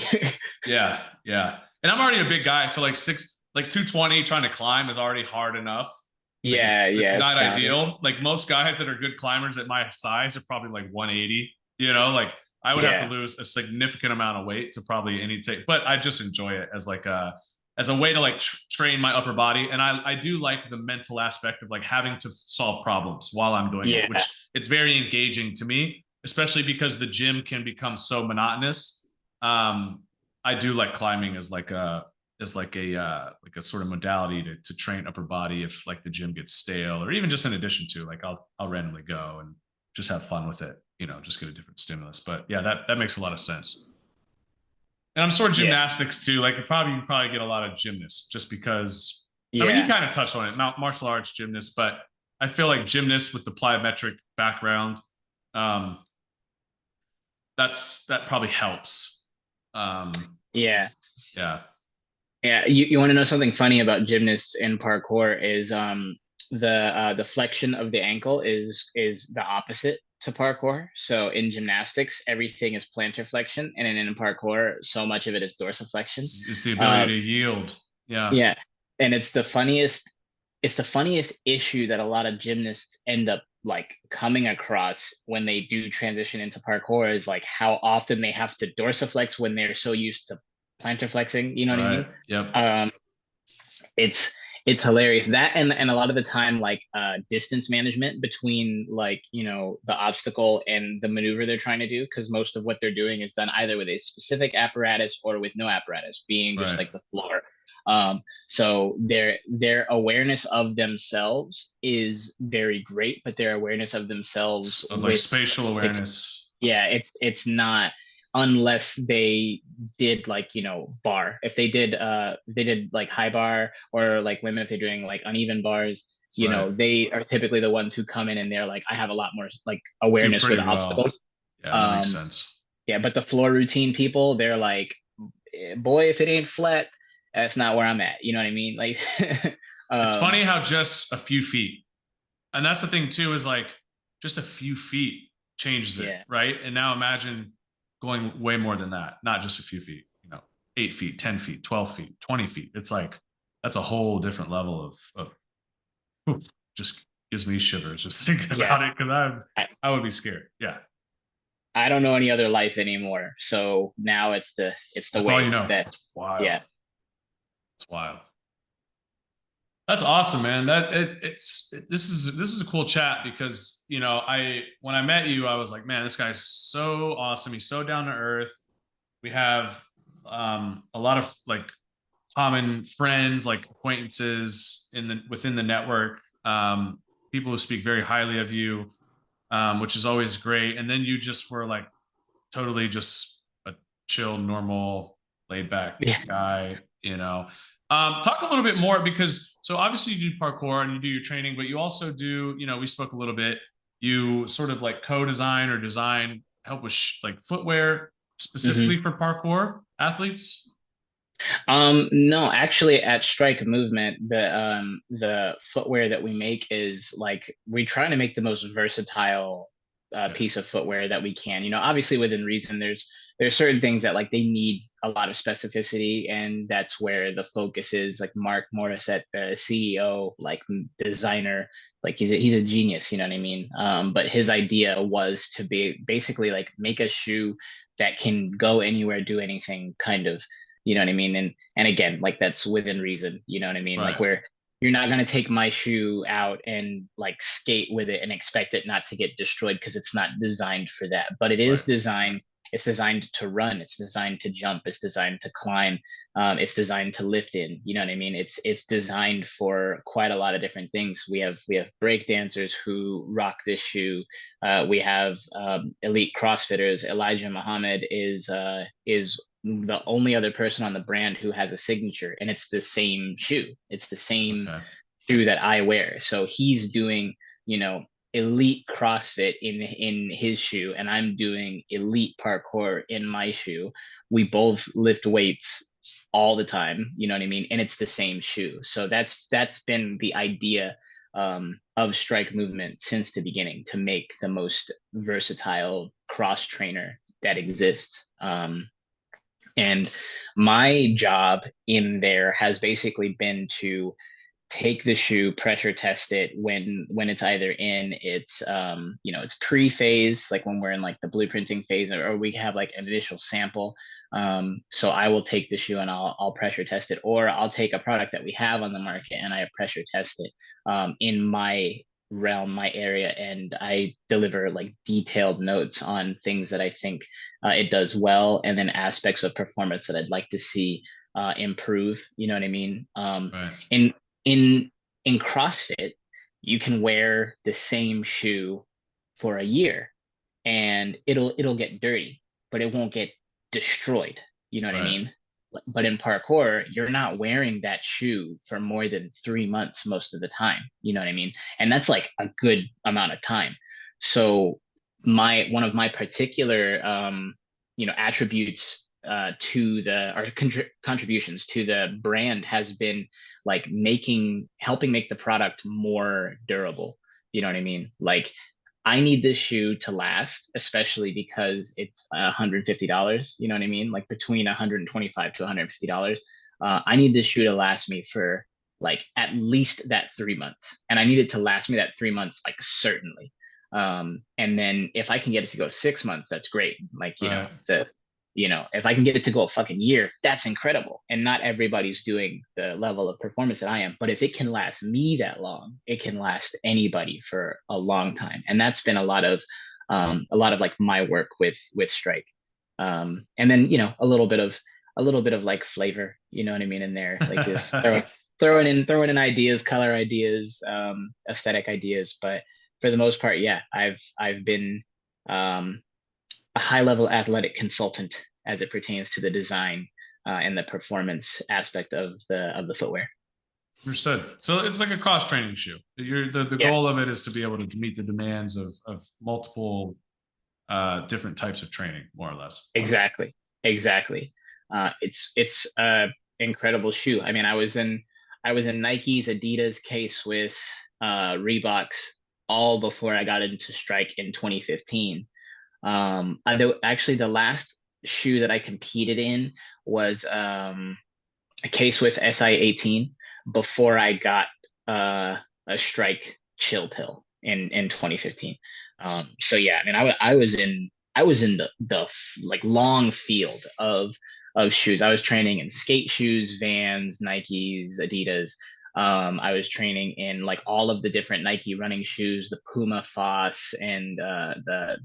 Yeah, yeah. And I'm already a big guy, so like 220 trying to climb is already hard enough. Like Yeah, it's yeah, it's not challenging. ideal. Like most guys that are good climbers at my size are probably like 180. Like I would have to Yeah, lose a significant amount of weight to probably but I just enjoy it as a way to like train my upper body. And I do like the mental aspect of like having to solve problems while I'm doing it, yeah, which it's very engaging to me, especially because the gym can become so monotonous. Um, I do like climbing as like a sort of modality to train upper body if like the gym gets stale or even just in addition to like I'll randomly go and just have fun with it, just get a different stimulus. But yeah, that makes a lot of sense. And I'm sort of yeah, gymnastics too. Like you probably get a lot of gymnasts just because I mean you yeah, kind of touched on it, martial arts gymnasts, but I feel like gymnasts with the plyometric background, um, that probably helps. Um, yeah. yeah. Yeah, you want to know something funny about gymnasts in parkour is the flexion of the ankle is the opposite to parkour. So in gymnastics, everything is plantar flexion, and in parkour, so much of it is dorsiflexion. It's the ability to yield. Yeah. Yeah, and it's the funniest issue that a lot of gymnasts end up like coming across when they do transition into parkour is like how often they have to dorsiflex when they're so used to plantar flexing. You know what I Right. mean? Yep. It's it's hilarious that and a lot of the time like distance management between like the obstacle and the maneuver they're trying to do, because most of what they're doing is done either with a specific apparatus or with no apparatus, being just Right. like the floor. So their awareness of themselves is very great, but their awareness of themselves Of like with spatial the awareness. yeah, it's not, unless they did like bar. If they did like high bar, or like women if they're doing like uneven bars, Right. they are typically the ones who come in and they're like, I have a lot more like Do awareness pretty with well. obstacles. Yeah, that makes um sense. yeah, but the floor routine people, they're like, boy, if it ain't flat, that's not where I'm at, you know what I mean, like It's um funny how just a few feet, and that's the thing too, is like just a few feet changes it, yeah, right? And now imagine going way more than that, not just a few feet, 8 feet, 10 feet, 12 feet, 20 feet. It's like that's a whole different level of just gives me shivers just thinking yeah, about it, because I would be scared. Yeah. I don't know any other life anymore. So now it's the That's all you way know. that, It's wild. yeah. It's wild. That's awesome, man. This is a cool chat, because I when I met you, I was like, man, this guy's so awesome. He's so down to earth. We have a lot of like common friends, like acquaintances within the network. People who speak very highly of you, which is always great. And then you just were like totally just a chill, normal, laid back Yeah. guy. Talk a little bit more, because so obviously you do parkour and you do your training, but you also do, we spoke a little bit, you sort of like co-design or design, help with like footwear hmm specifically for parkour athletes. No, actually at Strike Movement, the footwear that we make is like we try to make the most versatile Yeah. piece of footwear that we can. Obviously within reason, there's certain things that like they need a lot of specificity, and that's where the focus is. Like Mark Morissette, the CEO, like designer, like he's a genius, you know what I mean? But his idea was to be basically like make a shoe that can go anywhere, do anything, kind of, you know what I mean? And again, like that's within reason, you know what I mean? Like Right. where you're not going to take my shoe out and like skate with it and expect it not to get destroyed, because it's not designed for that. But it is Right. designed, it's designed to run, it's designed to jump, it's designed to climb, it's designed to lift in, you know what I mean? It's designed for quite a lot of different things. We have break dancers who rock this shoe. We have elite CrossFitters. Elijah Muhammad is the only other person on the brand who has a signature, and it's the same shoe. It's the same Okay. shoe that I wear. So he's doing, you know, elite CrossFit in his shoe, and I'm doing elite parkour in my shoe. We both lift weights all the time, you know what I mean? And it's the same shoe. So that's been the idea of Strike Movement since the beginning, to make the most versatile cross trainer that exists. And my job in there has basically been to take the shoe, pressure test it when it's either in its its pre-phase, like when we're in like the blueprinting phase, or we have like an initial sample. So I will take the shoe and I'll pressure test it, or I'll take a product that we have on the market and I pressure test it in my realm, my area, and I deliver like detailed notes on things that I think it does well, and then aspects of performance that I'd like to see improve. You know what I mean? Right. In in in CrossFit, you can wear the same shoe for a year and it'll get dirty, but it won't get destroyed. You know what I Right. mean? But in parkour, you're not wearing that shoe for more than 3 months most of the time. You know what I mean? And that's like a good amount of time. So my one of my particular attributes to the or contributions to the brand has been like helping make the product more durable. You know what I mean? Like I need this shoe to last, especially because it's $150. You know what I mean? Like between 125 to $150. I need this shoe to last me for like at least that 3 months, and I need it to last me that 3 months, like certainly. And then if I can get it to go 6 months, that's great. Like Right. if I can get it to go a fucking year, that's incredible. And not everybody's doing the level of performance that I am. But if it can last me that long, it can last anybody for a long time. And that's been a lot of like my work with Strike. And then a little bit of like flavor, you know what I mean, in there, like just throwing in ideas, color ideas, aesthetic ideas. But for the most part, yeah, I've been um, a high level athletic consultant as it pertains to the design and the performance aspect of the footwear. Understood. So it's like a cross training shoe. The Yeah, goal of it is to be able to meet the demands of multiple different types of training, more or less. exactly. It's a incredible shoe. I mean, I was in Nikes, Adidas, K Swiss, Reeboks, all before I got into Strike in 2015. Actually, the last shoe that I competed in was a K Swiss SI 18 before I got a Strike Chill Pill in 2015. So yeah, I mean, I was in the like long field of shoes. I was training in skate shoes, Vans, Nikes, Adidas. I was training in like all of the different Nike running shoes, the Puma Foss, and the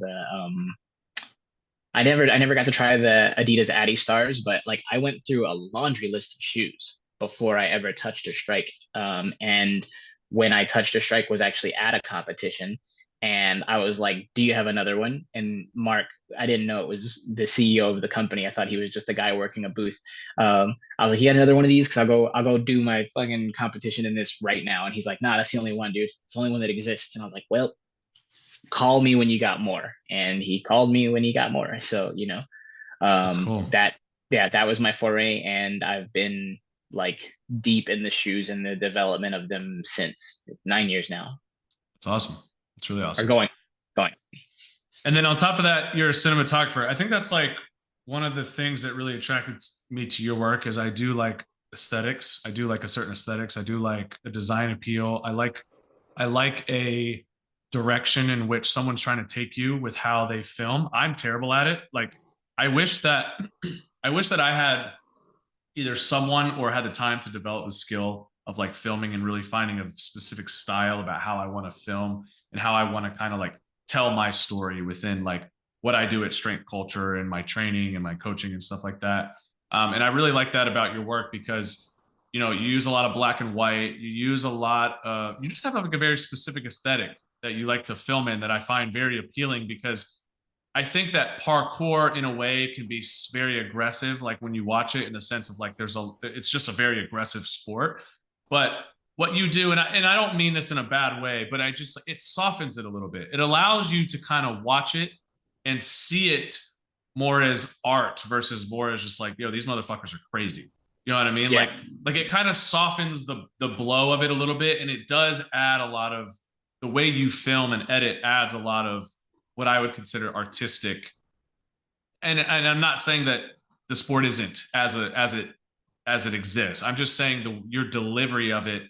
I never got to try the Adidas Addy Stars, but like I went through a laundry list of shoes before I ever touched a Strike. And when I touched a Strike was actually at a competition, and I was like, "Do you have another one?" And Mark, I didn't know it was the CEO of the company. I thought he was just a guy working a booth. I was like, "You got another one of these? Because I'll go do my fucking competition in this right now." And he's like, "Nah, that's the only one, dude. It's the only one that exists." And I was like, "Well, call me when you got more." And he called me when he got more. So That's cool. that yeah, that was my foray, and I've been like deep in the shoes and the development of them since 9 years now. It's awesome. It's really Or awesome. going. And then on top of that, you're a cinematographer. I think that's like one of the things that really attracted me to your work is I do like aesthetics. I do like a certain aesthetics. I do like a design appeal. I like a direction in which someone's trying to take you with how they film. I'm terrible at it. Like I wish that I wish that I had either someone or had the time to develop the skill of like filming and really finding a specific style about how I want to film and how I want to kind of like tell my story within like what I do at Strength Culture and my training and my coaching and stuff like that. And I really like that about your work because you use a lot of black and white. You use a lot of you just have like a very specific aesthetic that you like to film in that I find very appealing because I think that parkour in a way can be very aggressive, like when you watch it in the sense of like it's just a very aggressive sport. But what you do, and I don't mean this in a bad way, but it softens it a little bit. It allows you to kind of watch it and see it more as art versus more as just like, these motherfuckers are crazy. You know what I mean? Yeah. Like it kind of softens the blow of it a little bit, and it does add a lot of the way you film and edit adds a lot of what I would consider artistic. And I'm not saying that the sport isn't as it exists. I'm just saying your delivery of it,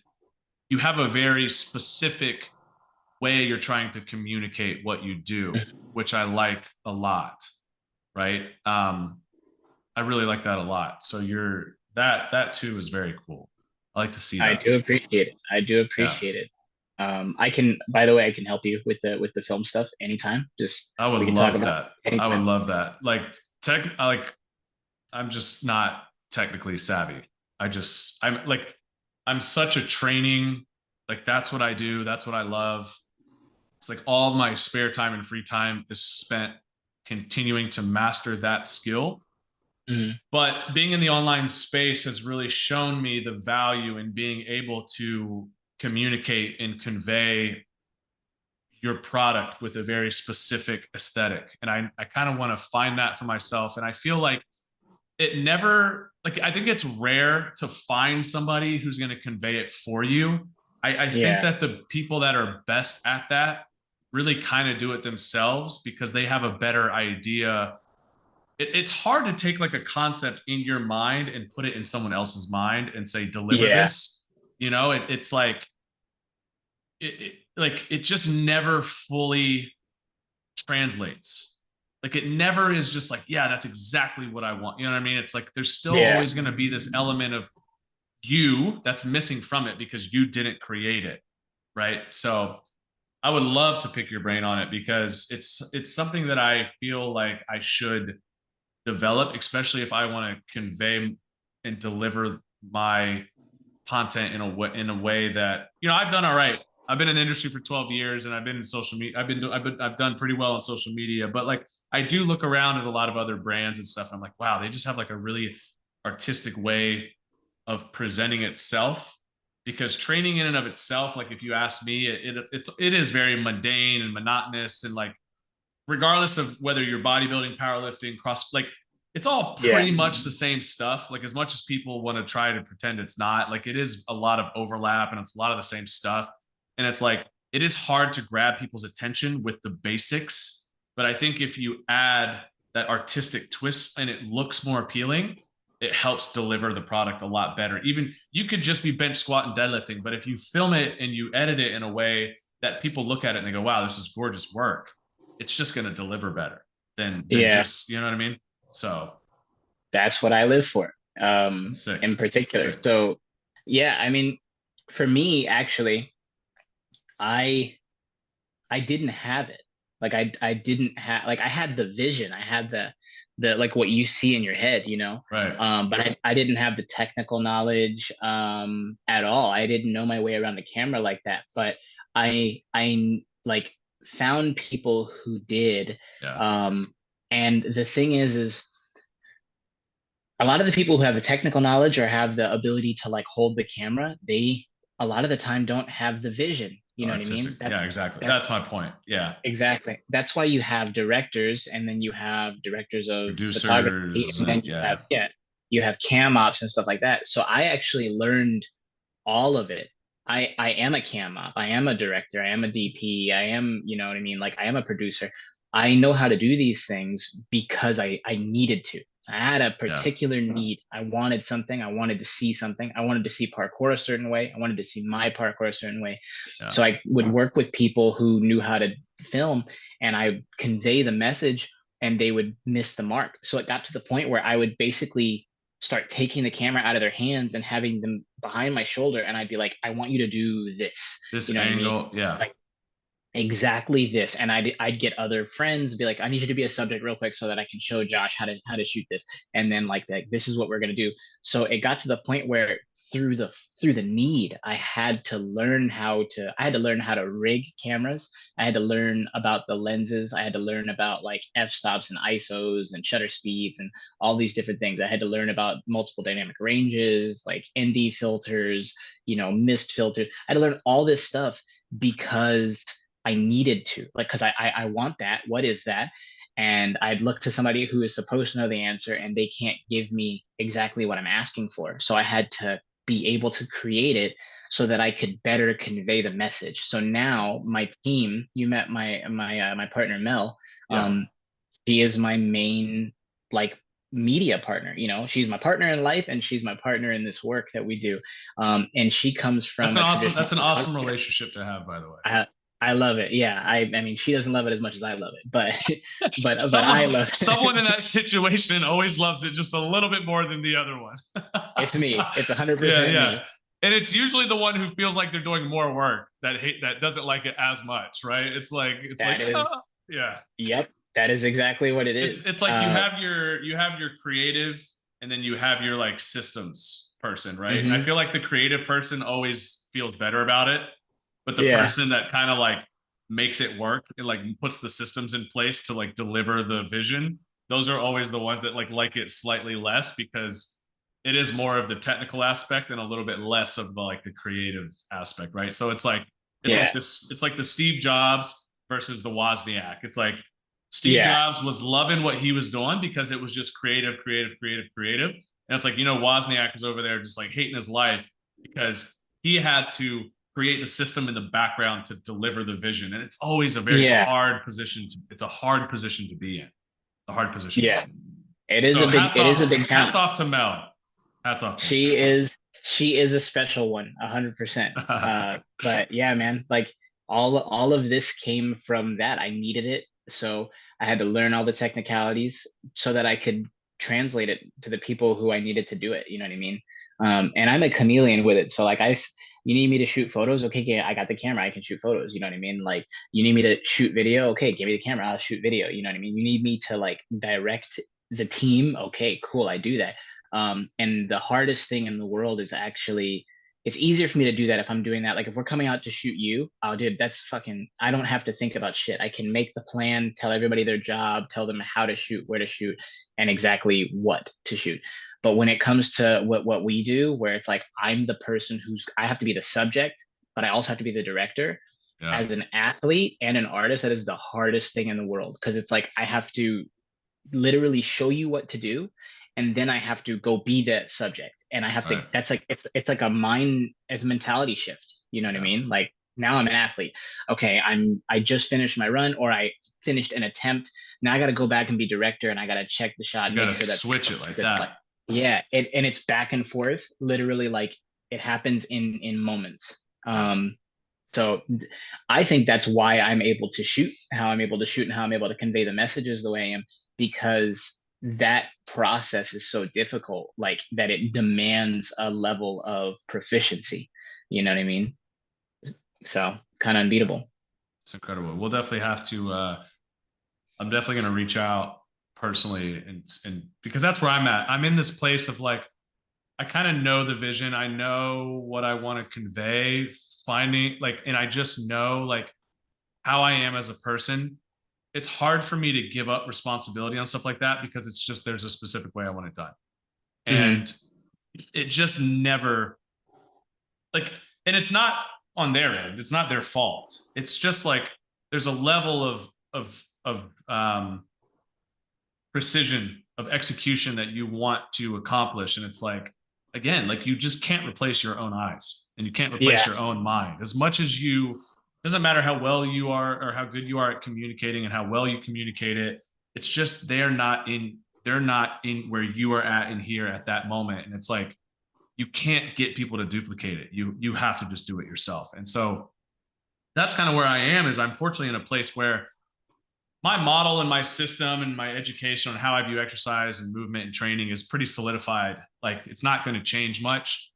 you have a very specific way you're trying to communicate what you do, which I like a lot. Right. I really like that a lot. So that too is very cool. I like to see that. I do appreciate it. I do Yeah. appreciate it. By the way, I can help you with the film stuff anytime. Just I would we can talk love about that. it I would anytime. love that. I'm just not technically savvy. I'm such a training, like that's what I do. That's what I love. It's like all my spare time and free time is spent continuing to master that skill. Mhm. But being in the online space has really shown me the value in being able to communicate and convey your product with a very specific aesthetic. And I kind of want to find that for myself. And I feel like it never, like, I think it's rare to find somebody who's going to convey it for you. I think Yeah. that the people that are best at that really kind of do it themselves because they have a better idea. It's hard to take like a concept in your mind and put it in someone else's mind and say, deliver Yeah. this. It's like, it just never fully translates. Like it never is just like, yeah, that's exactly what I want. You know what I mean? It's like there's still Yeah. always going to be this element of you that's missing from it because you didn't create it, right? So I would love to pick your brain on it because it's something that I feel like I should develop, especially if I want to convey and deliver my content in a way that, I've done all right. I've been in the industry for 12 years and I've been in social media. I've done pretty well on social media, but like I do look around at a lot of other brands and stuff. And I'm like, wow, they just have like a really artistic way of presenting itself, because training in and of itself, like if you ask me, it is very mundane and monotonous, and like regardless of whether you're bodybuilding, powerlifting, cross, like it's all Yeah. pretty much the same stuff. Like as much as people want to try to pretend it's not, like it is a lot of overlap and it's a lot of the same stuff. And it's like it is hard to grab people's attention with the basics, but I think if you add that artistic twist and it looks more appealing, it helps deliver the product a lot better. Even you could just be bench squat and deadlifting, but if you film it and you edit it in a way that people look at it and they go, wow, this is gorgeous work, it's just going to deliver better than Yeah. just, you know what I mean? So That's what I live for, it's sick. in particular. Sick. So yeah, I mean, for me, actually, I didn't have it. Like I didn't have, like I had the vision. I had the like what you see in your head, Right. But I didn't have the technical knowledge at all. I didn't know my way around the camera like that. But I like found people who did. Yeah. And the thing is a lot of the people who have the technical knowledge or have the ability to like hold the camera, they a lot of the time don't have the vision. You know what I Artistic. mean? Yeah, exactly. That's That's my point. Yeah. exactly. That's why you have directors, and then you have directors of photography, Producers. and then Yeah. you have cam ops and stuff like that. So I actually learned all of it. I am a cam op. I am a director. I am a DP. I am, you know what I mean? Like I am a producer. I know how to do these things because I needed to. I had a Yeah. particular need. I wanted something. I wanted to see something. I wanted to see parkour a certain way. I wanted to see my parkour a certain way. Yeah. So I would work with people who knew how to film, and I convey the message and they would miss the mark. So it got to the point where I would basically start taking the camera out of their hands and having them behind my shoulder, and I'd be like, I want you to do this. This You know what I mean? angle. Yeah. Like exactly this. And I'd get other friends, be like, I need you to be a subject real quick so that I can show Josh how to shoot this. And then like that, this is what we're gonna do. So it got to the point where through the need, I had to learn how to rig cameras. I had to learn about the lenses. I had to learn about like f-stops and ISOs and shutter speeds and all these different things. I had to learn about multiple dynamic ranges, like ND filters, mist filters. I had to learn all this stuff because I needed to, like, because I want that. What is that? And I'd look to somebody who is supposed to know the answer, and they can't give me exactly what I'm asking for. So I had to be able to create it so that I could better convey the message. So now my team, you met my partner Mel. Yeah. She is my main like media partner. She's my partner in life, and she's my partner in this work that we do. And she comes from That's an awesome relationship to have, by the way. I love it. Yeah. I mean, she doesn't love it as much as I love it, but but I love it. Someone in that situation always loves it just a little bit more than the other one. It's me. It's 100% me. And it's usually the one who feels like they're doing more work that doesn't like it as much, right? Yeah. Yep. That is exactly what it is. It's like you have your creative, and then you have your like systems person, right? Mm-hmm. I feel like the creative person always feels better about it. But the person that kind of like makes it work and like puts the systems in place to like deliver the vision, those are always the ones that like it slightly less, because it is more of the technical aspect and a little bit less of the creative aspect, right? So it's like the Steve Jobs versus the Wozniak. It's like Steve Jobs was loving what he was doing because it was just creative, creative, creative, creative. And it's like, Wozniak was over there just like hating his life because he had to create the system in the background to deliver the vision. And it's always a very hard position. It's a hard position to be in. A hard position. Yeah. It is a big challenge. Hats off to Mel. Hats off. She is a special one, 100%. But yeah, man, like all of this came from that. I needed it. So I had to learn all the technicalities so that I could translate it to the people who I needed to do it. You know what I mean? And I'm a chameleon with it. So like you need me to shoot photos? Okay, yeah, I got the camera. I can shoot photos. You know what I mean? Like you need me to shoot video? Okay, give me the camera. I'll shoot video. You know what I mean? You need me to like direct the team? Okay, cool. I do that. And the hardest thing in the world is actually, it's easier for me to do that if I'm doing that. Like if we're coming out to shoot you, dude, that's fucking, I don't have to think about shit. I can make the plan, tell everybody their job, tell them how to shoot, where to shoot, and exactly what to shoot. But when it comes to what we do, where it's like, I'm the person I have to be the subject, but I also have to be the director. Yeah. As an athlete and an artist, that is the hardest thing in the world. Cause it's like, I have to literally show you what to do, and then I have to go be the subject, and I have to that's like it's like a mentality shift, you know what I mean? Like now I'm an athlete. Okay, I just finished my run, or I finished an attempt. Now I got to go back and be director, and I got to check the shot, you got to switch it like that. Yeah, and it's back and forth, literally. Like it happens in moments. So I think that's why I'm able to shoot how I'm able to shoot, and how I'm able to convey the messages the way I am, because that process is so difficult, like that it demands a level of proficiency. You know what I mean? So kind of unbeatable. It's incredible. We'll definitely have to, I'm definitely going to reach out personally and because that's where I'm at. I'm in this place of like, I kind of know the vision. I know what I want to convey, finding like, and I just know like how I am as a person. It's hard for me to give up responsibility on stuff like that because it's just, there's a specific way I want it done. And it just never like, and it's not on their end. It's not their fault. It's just like, there's a level of precision of execution that you want to accomplish. And it's like, again, like you just can't replace your own eyes, and you can't replace your own mind. As much as doesn't matter how well you are or how good you are at communicating and how well you communicate it. It's just, they're not in where you are at in here at that moment. And it's like, you can't get people to duplicate it. You have to just do it yourself. And so that's kind of where I am, is I'm fortunately in a place where my model and my system and my education on how I view exercise and movement and training is pretty solidified. Like it's not going to change much.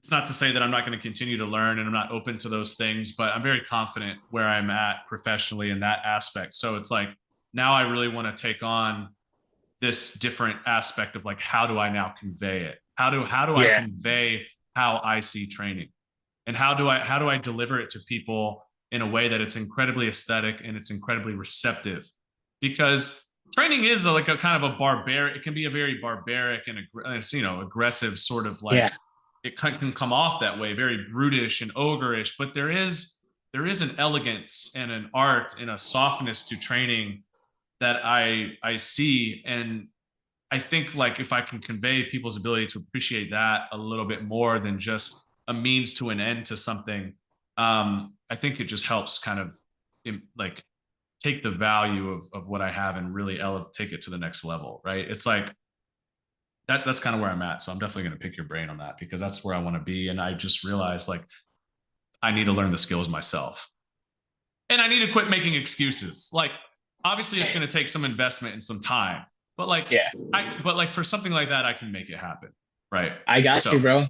It's not to say that I'm not going to continue to learn and I'm not open to those things, but I'm very confident where I'm at professionally in that aspect. So it's like, now I really want to take on this different aspect of like, how do I now convey it? How do I convey how I see training, and how do I deliver it to people in a way that it's incredibly aesthetic and it's incredibly receptive? Because training is like a kind of a barbaric, it can be a very barbaric and aggressive sort of like, it can come off that way, very brutish and ogreish, but there is an elegance and an art and a softness to training that I see. And I think like if I can convey people's ability to appreciate that a little bit more than just a means to an end to something, I think it just helps kind of like take the value of what I have and really take it to the next level, right? It's like, that's kind of where I'm at. So I'm definitely going to pick your brain on that, because that's where I want to be. And I just realized like, I need to learn the skills myself, and I need to quit making excuses. Like, obviously it's going to take some investment and some time, but like, but like for something like that, I can make it happen. Right. I got you, bro.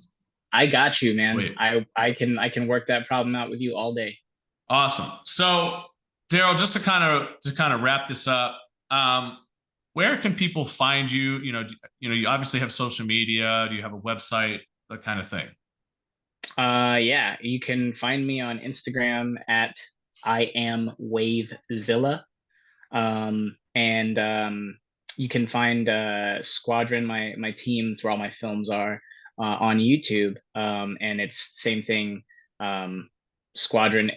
I got you, man. Wait. I can work that problem out with you all day. Awesome. So Darryl, just to kind of wrap this up, where can people find you? You obviously have social media. Do you have a website? That kind of thing. Yeah, you can find me on Instagram at I am Wavezilla. You can find Sqvadron, my teams, where all my films are, on YouTube. And it's same thing, Sqvadron,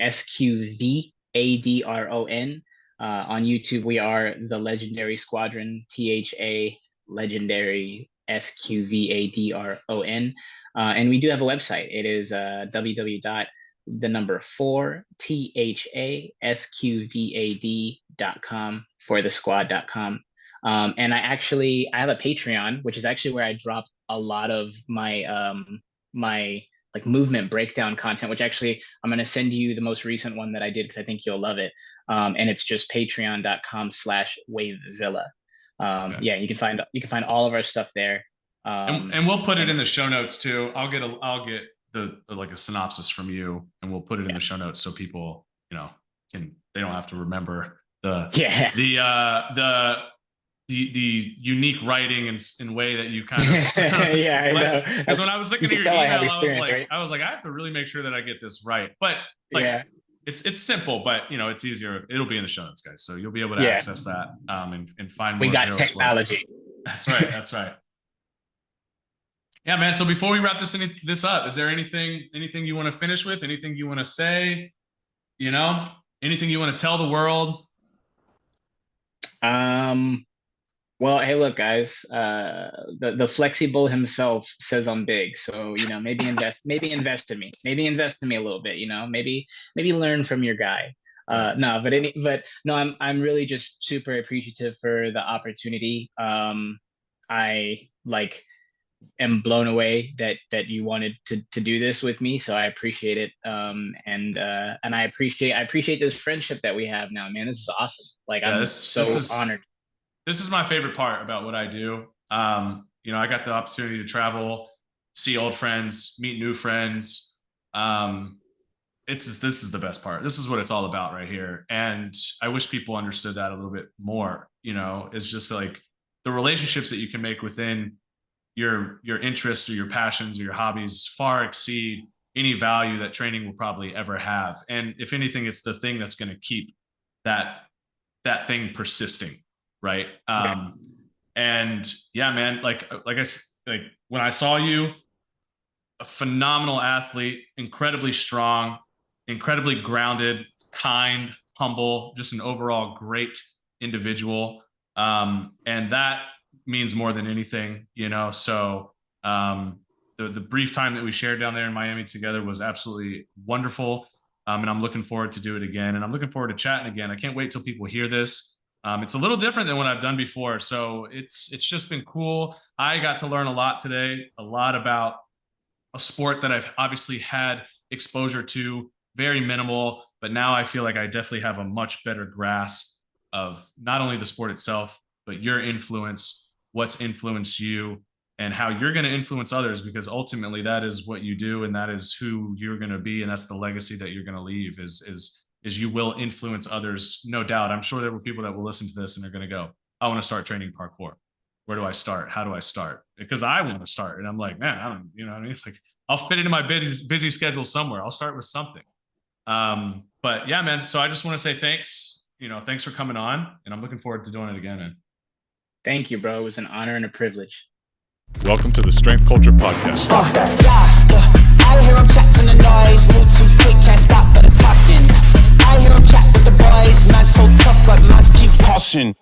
Sqvadron. On YouTube, we are the Legendary Sqvadron, THA Legendary Sqvadron. And we do have a website. It is www.4thasqvad.com, for the squad.com. And I have a Patreon, which is actually where I drop a lot of my my like movement breakdown content, which actually I'm going to send you the most recent one that I did because I think you'll love it. And it's just patreon.com/Wavezilla. Okay. Yeah, you can find all of our stuff there. And we'll put it in the show notes too. I'll get the like a synopsis from you, and we'll put it in the show notes so people, they don't have to remember the unique writing and way that you kind of yeah, I know. Because when I was looking at your email, I was like, I have to really make sure that I get this right. But it's simple, but it's easier. It'll be in the show notes, guys. So you'll be able to access that and find more. We got technology. That's right. That's right. Yeah, man. So before we wrap this up, is there anything you want to finish with? Anything you want to say? Anything you want to tell the world? Well, hey, look, guys. The Flexible himself says I'm big, so maybe invest in me. Maybe invest in me a little bit. Maybe learn from your guy. No, I'm really just super appreciative for the opportunity. I am blown away that you wanted to do this with me, so I appreciate it. And I appreciate this friendship that we have now, man. This is awesome. I'm so honored. This is my favorite part about what I do. I got the opportunity to travel, see old friends, meet new friends. This is the best part. This is what it's all about right here. And I wish people understood that a little bit more. It's just like the relationships that you can make within your interests or your passions or your hobbies far exceed any value that training will probably ever have. And if anything, it's the thing that's going to keep that thing persisting. Right. And yeah, man, like when I saw you, a phenomenal athlete, incredibly strong, incredibly grounded, kind, humble, just an overall great individual. And that means more than anything, so the brief time that we shared down there in Miami together was absolutely wonderful. And I'm looking forward to do it again. And I'm looking forward to chatting again. I can't wait till people hear this. It's a little different than what I've done before. So it's just been cool. I got to learn a lot today, a lot about a sport that I've obviously had exposure to, very minimal, but now I feel like I definitely have a much better grasp of not only the sport itself, but your influence, what's influenced you, and how you're going to influence others, because ultimately that is what you do. And that is who you're going to be. And that's the legacy that you're going to leave is you will influence others. No doubt. I'm sure there were people that will listen to this and they're going to go, I want to start training parkour. Where do I start? How do I start? Because I want to start. And I'm like, man, I don't, what I mean? Like, I'll fit it in my busy schedule somewhere. I'll start with something. But yeah, man. So I just want to say thanks. Thanks for coming on, and I'm looking forward to doing it again, man. Thank you, bro. It was an honor and a privilege. Welcome to the Strength Culture Podcast. I hear him chat to the noise, move too quick, can't stop for the talking. I hear him chat with the boys, man so tough, but man's keep caution.